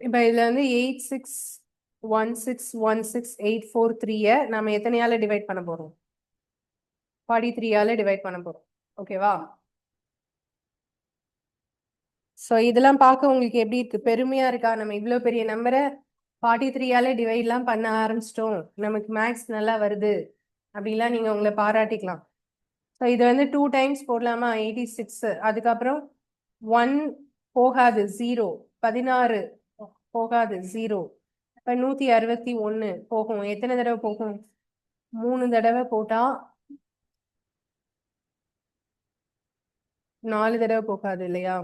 இப்ப இதுல வந்து 86161684 நம்ம எத்தனையால டிவைட் பண்ண போறோம்? 43ஆல டிவைட் பண்ண போறோம். ஓகேவா? சோ இதெல்லாம் பார்க்க உங்களுக்கு எப்படி இருக்கு? பெருமையா இருக்கா? நம்ம இவ்வளவு பெரிய நம்பரை 43ஆல டிவைட்லாம் பண்ண ஆரம்பிச்சிட்டோம், நமக்கு மேக்ஸ் நல்லா வருது அப்படிலாம் நீங்க உங்களை பாராட்டிக்கலாம். ஸோ இது வந்து 2 டைம்ஸ் போடலாமா? 86. அதுக்கப்புறம் 1 போகாது, 0. 16 போகாது, 0. இப்ப 161 போகும். எத்தனை தடவை போகும்? 3 தடவை போட்டா 4 தடவை போகாது இல்லையா?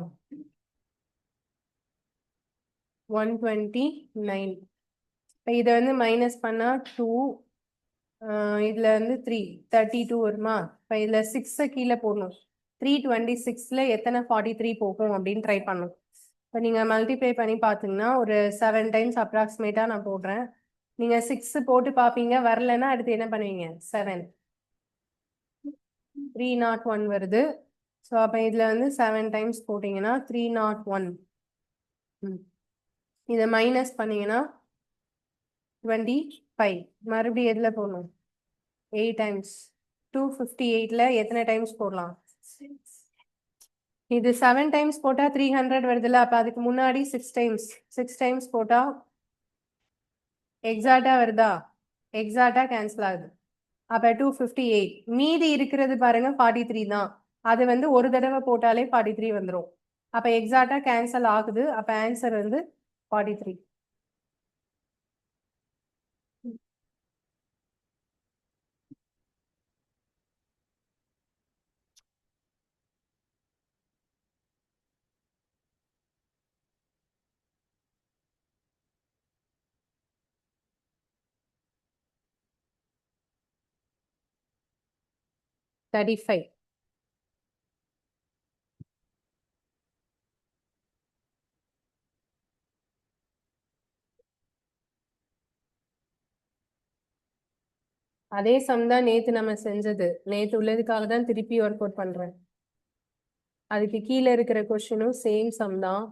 129. இப்ப இதை வந்து மைனஸ் பண்ணா 2, இதுல வந்து 3, 32 வருமா? இப்ப இதுல 6 கீழே போடணும். 326ல எத்தனை 43 போகும் அப்படின்னு ட்ரை பண்ணும். இப்போ நீங்க மல்டிப்ளை பண்ணி பார்த்தீங்கன்னா ஒரு 7 டைம்ஸ் அப்ராக்சிமேட்டா நான் போடுறேன். நீங்க 6 போட்டு பார்ப்பீங்க, வரலன்னா அடுத்து என்ன பண்ணுவீங்க? 7. 301 வருது. ஸோ அப்போ இதுல வந்து 7 டைம்ஸ் போட்டீங்கன்னா 301. இதை மைனஸ் பண்ணீங்கன்னா 25. மறுபடியும் எதுல போடணும்? 8 டைம்ஸ். 258ல எத்தனை டைம்ஸ் போடலாம்? இது 7 டைம்ஸ் போட்டா 300 வருதுல்ல, அப்ப அதுக்கு முன்னாடி 6 டைம்ஸ். 6 டைம்ஸ் போட்டா எக்ஸாக்டா வருதா? எக்ஸாக்டா கேன்சல் ஆகுது. அப்ப 258. மீதி இருக்கிறது பாருங்க 43 தான். அது வந்து ஒரு தடவை போட்டாலே 43 வந்துடும். அப்ப எக்ஸாக்டா கேன்சல் ஆகுது. அப்ப ஆன்சர் வந்து 43. Thirty-five. அதே சம் தான் நேத்து நம்ம செஞ்சது. நேத்து உள்ளதுக்காக தான் திருப்பி ஒர்க் அவுட் பண்றேன். அதுக்கு கீழே இருக்கிற கொஸ்டினும் சேம் சம் தான்.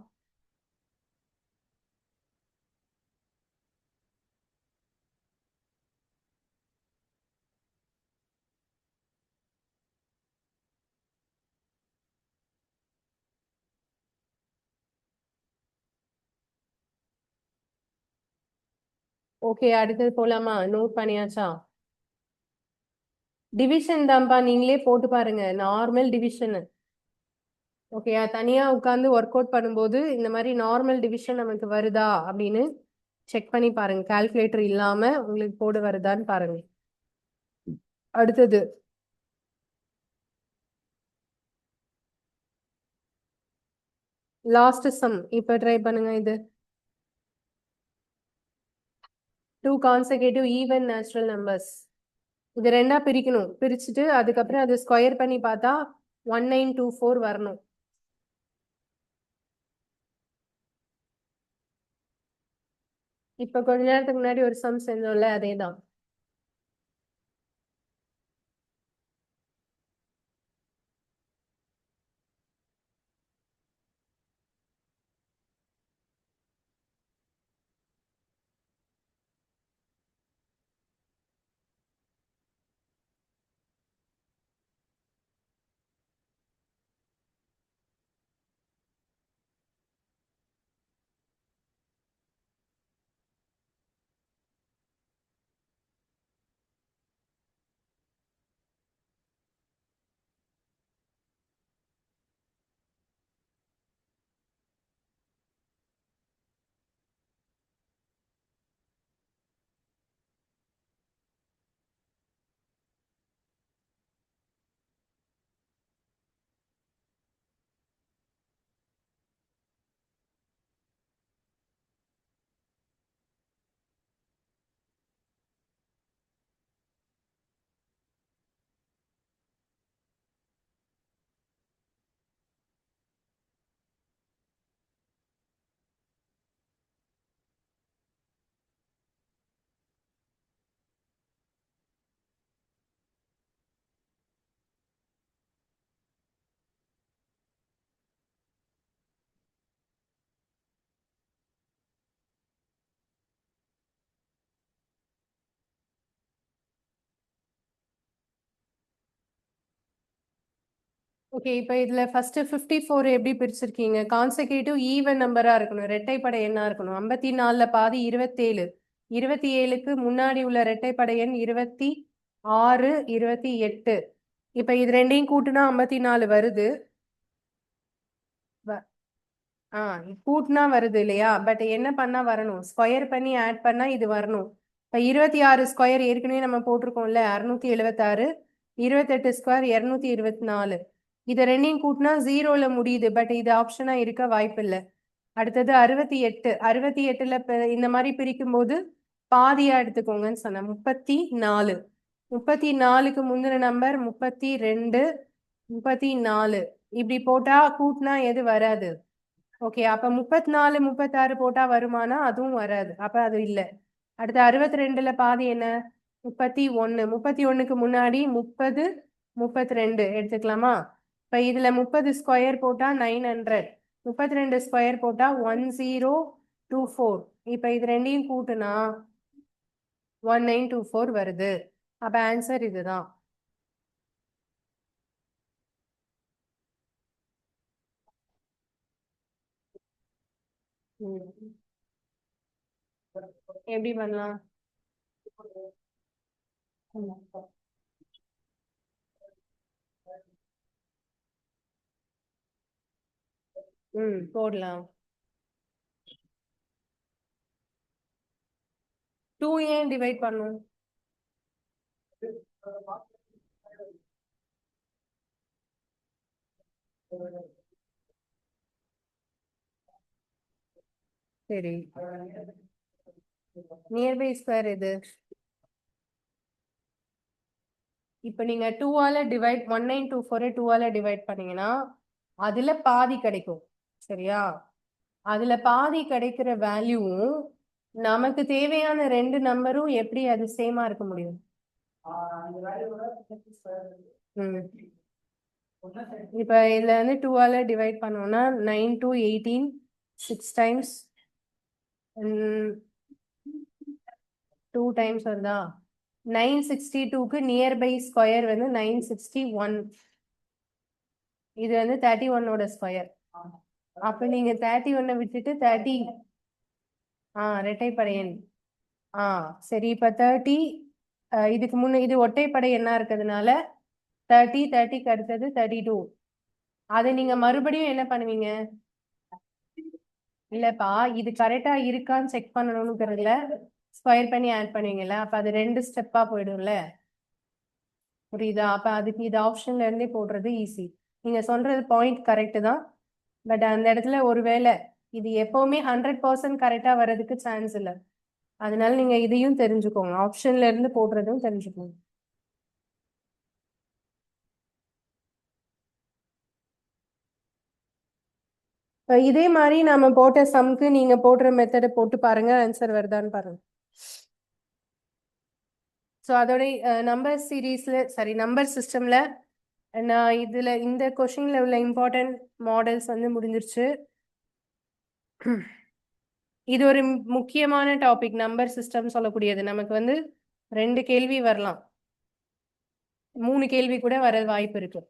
ஓகே, அடுத்தது போலாமா? நோட் பண்ணியாச்சா? டிவிஷன் தான்ப்பா, நீங்களே போட்டு பாருங்க. Normal division. ஓகே, தனியா உட்காந்து ஒர்க் அவுட் பண்ணும்போது இந்த மாதிரி நார்மல் டிவிஷன் நமக்கு வருதா அப்படின்னு செக் பண்ணி பாருங்க. கால்குலேட்டர் இல்லாம உங்களுக்கு போடு வருதான்னு பாருங்க. அடுத்தது லாஸ்ட் சம். இப்ப ட்ரை பண்ணுங்க. இது 2 consecutive even natural numbers. இது ரெண்டா பிரிக்கணும். பிரிச்சுட்டு அதுக்கப்புறம் அது ஸ்கொயர் பண்ணி பார்த்தா 1924 வரணும். இப்ப கொஞ்ச நேரத்துக்கு முன்னாடி ஒரு சம் செஞ்சோம்ல, அதேதான். ஓகே, இப்போ இதுல ஃபர்ஸ்ட் 54 எப்படி பிரிச்சிருக்கீங்க? கான்செக்யூட்டிவ் ஈவன் நம்பரா இருக்கணும், இரட்டைப்படை எண்ணா இருக்கணும். 54ல பாதி 27, 27க்கு முன்னாடி உள்ள இரட்டைப்படை எண் 26, 28. இப்ப இது ரெண்டையும் கூட்டுனா 54 வருது. கூட்டினா வருது இல்லையா? பட் என்ன பண்ணா வரணும்? ஸ்கொயர் பண்ணி ஆட் பண்ணா இது வரணும். இப்ப 26 ஸ்கொயர் ஏற்கனவே நம்ம போட்டிருக்கோம்ல, 676, 28 ஸ்கொயர் 224. இதை ரெண்டையும் கூட்டினா 0ல முடியுது. பட் இது ஆப்ஷனா இருக்க வாய்ப்பு இல்லை. அடுத்தது 68, 68ல இந்த மாதிரி பிரிக்கும் போது பாதியா எடுத்துக்கோங்கன்னு சொன்னேன். 34, 34க்கு முந்தின நம்பர் 32, 34. இப்படி போட்டா கூட்டினா எது வராது? ஓகே, அப்ப 34, 36 போட்டா வருமானா? அதுவும் வராது. அப்ப அது இல்ல. அடுத்து 62ல பாதி என்ன? 31, 31க்கு முன்னாடி 30, 32 எடுத்துக்கலாமா? இப்ப இதுல 30 ஸ்கொயர் போட்டா 900, 32 ஸ்கொயர் போட்டா 1024. இப்ப இது ரெண்டையும் கூட்டுனா 1924 வருது. அப்ப ஆன்சர் இதுதான். எப்படி பண்ணலாம்? போடலாம். 2 ஏன் டிவைட் பண்ணும்? சரி, நியர்பை ஸ்கொயர் இது. இப்ப நீங்க 2ஆல டிவைட் 1924 2ஆல டிவைட் பண்ணீங்கன்னா அதுல பாதி கிடைக்கும். சரியா? அதுல பாதி கிடைக்கிற வேல்யூவும் நமக்கு தேவையான ரெண்டு நம்பரும் எப்படி அது சேமா இருக்க முடியும்? இப்ப இதுல வந்து 2ஆல டிவைட் பண்ணோம்னா 9 to 18 6 டைம்ஸ் 2 டைம்ஸ் வருதா? 962க்கு நியர்பை ஸ்கொயர் வந்து 961. இது வந்து 31ஓட ஸ்கொயர். அப்ப நீங்க 31 விட்டுட்டு 30. இரட்டைப்படை எண். சரி, இப்ப 30 இதுக்கு முன்ன இது ஒற்றைப்படை எண்ணா இருக்கிறதுனால 30, 30க்கு அடுத்தது 32. அதை நீங்க மறுபடியும் என்ன பண்ணுவீங்க? இல்லப்பா, இது கரெக்டா இருக்கான்னு செக் பண்ணணும்ங்கிறதுல ஸ்கொயர் பண்ணி ஆட் பண்ணுவீங்கல்ல, அப்ப அது 2 ஸ்டெப்பா போயிடும்ல. புரியுதா? அப்ப அதுக்கு இது ஆப்ஷன்ல இருந்தே போடுறது ஈஸி. நீங்க சொல்றது பாயிண்ட் கரெக்ட் தான். பட் அந்த இடத்துல ஒருவேளை இது எப்பவுமே 100% கரெக்டா வர்றதுக்கு சான்ஸ் இல்லை. அதனால நீங்க இதையும் தெரிஞ்சுக்கோங்க, ஆப்ஷன்ல இருந்து போடுறதும் தெரிஞ்சுக்கோங்க. இதே மாதிரி நாம போட்ட சம்க்கு நீங்க போடுற மெத்தடை போட்டு பாருங்க, ஆன்சர் வருதான்னு பாருங்க. ஸோ அதோட நம்பர் சீரீஸ்ல சாரி நம்பர் சிஸ்டம்ல நான் இதுல இந்த கொஷின்ல உள்ள இம்பார்ட்டன்ட் மாடல்ஸ் வந்து முடிஞ்சிருச்சு. இது ஒரு முக்கியமான டாபிக், நம்பர் சிஸ்டம் சொல்லக்கூடியது. நமக்கு வந்து 2 கேள்வி வரலாம், 3 கேள்வி கூட வர வாய்ப்பு இருக்கு.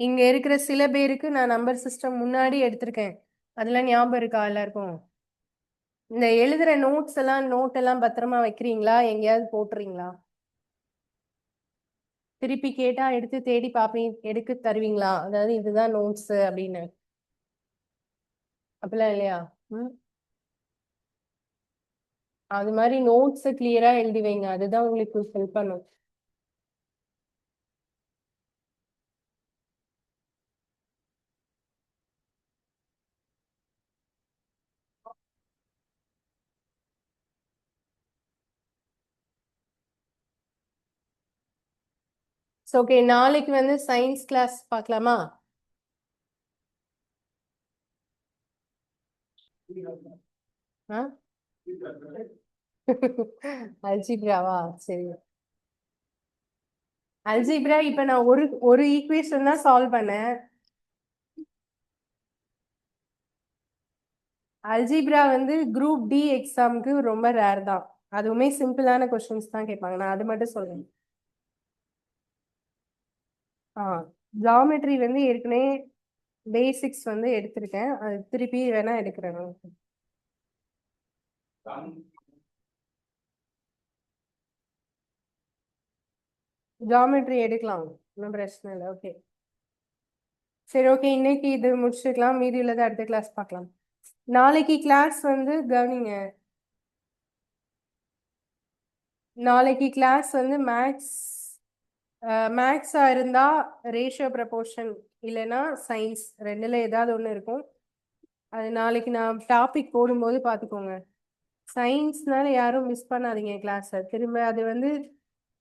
இங்க இருக்கிற சில பேருக்கு நான் நம்பர் சிஸ்டம் முன்னாடி எடுத்திருக்கேன். அதெல்லாம் ஞாபகம் இருக்கா எல்லாருக்கும்? இந்த எழுதுற நோட்ஸ் எல்லாம் நோட் எல்லாம் பத்திரமா வைக்கிறீங்களா? எங்கேயாவது போட்டுறீங்களா? திருப்பி கேட்டா எடுத்து தேடி பாப்பீங்க, எடுக்க தருவீங்களா? அதாவது இதுதான் நோட்ஸ் அப்படின்னு. அப்படிலாம் இல்லையா? அது மாதிரி நோட்ஸ் கிளியரா எழுதி வைங்க, அதுதான் உங்களுக்கு ஹெல்ப் பண்ணும். ஓகே, நாளைக்கு வந்து சயின்ஸ் கிளாஸ் பார்க்கலாமா? அல்ஜிப்ராவா? சரி, அல்ஜிப்ரா இப்ப நான் ஒரு ஒரு ஈக்குவேஷன் தான் சால்வ் பண்ணேன். அல்ஜிப்ரா வந்து குரூப் டி எக்ஸாமுக்கு ரொம்ப ரேர் தான். அதுவுமே சிம்பிளான கொஸ்டின்ஸ் தான் கேட்பாங்க. நான் அது மட்டும் சொல்றேன். ஜாமெட்ரி வந்து ஏற்கனவே பேசிக்ஸ் வந்து எடுத்திருக்கேன். அது திருப்பி வேணா எடுக்கிறேன். ஜாமெட்ரி எடுக்கலாம், ஒன்றும் பிரச்சனை இல்லை. ஓகே, சரி, ஓகே, இன்னைக்கு இது முடிச்சுக்கலாம். மீதி உள்ளதை அடுத்த கிளாஸ் பார்க்கலாம். நாளைக்கு கிளாஸ் வந்து கவனிங்க. நாளைக்கு கிளாஸ் வந்து மேக்ஸா இருந்தா ரேஷியோ ப்ரப்போர்ஷன், இல்லைன்னா சயின்ஸ், ரெண்டுல ஏதாவது ஒன்று இருக்கும். அது நாளைக்கு நான் டாபிக் போடும்போது பார்த்துக்கோங்க. சயின்ஸ்னால யாரும் மிஸ் பண்ணாதீங்க கிளாஸை. திரும்ப அது வந்து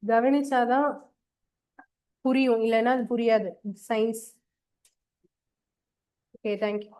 கவனிச்சாதான் புரியும், இல்லைன்னா அது புரியாது. சயின்ஸ். Okay, thank you.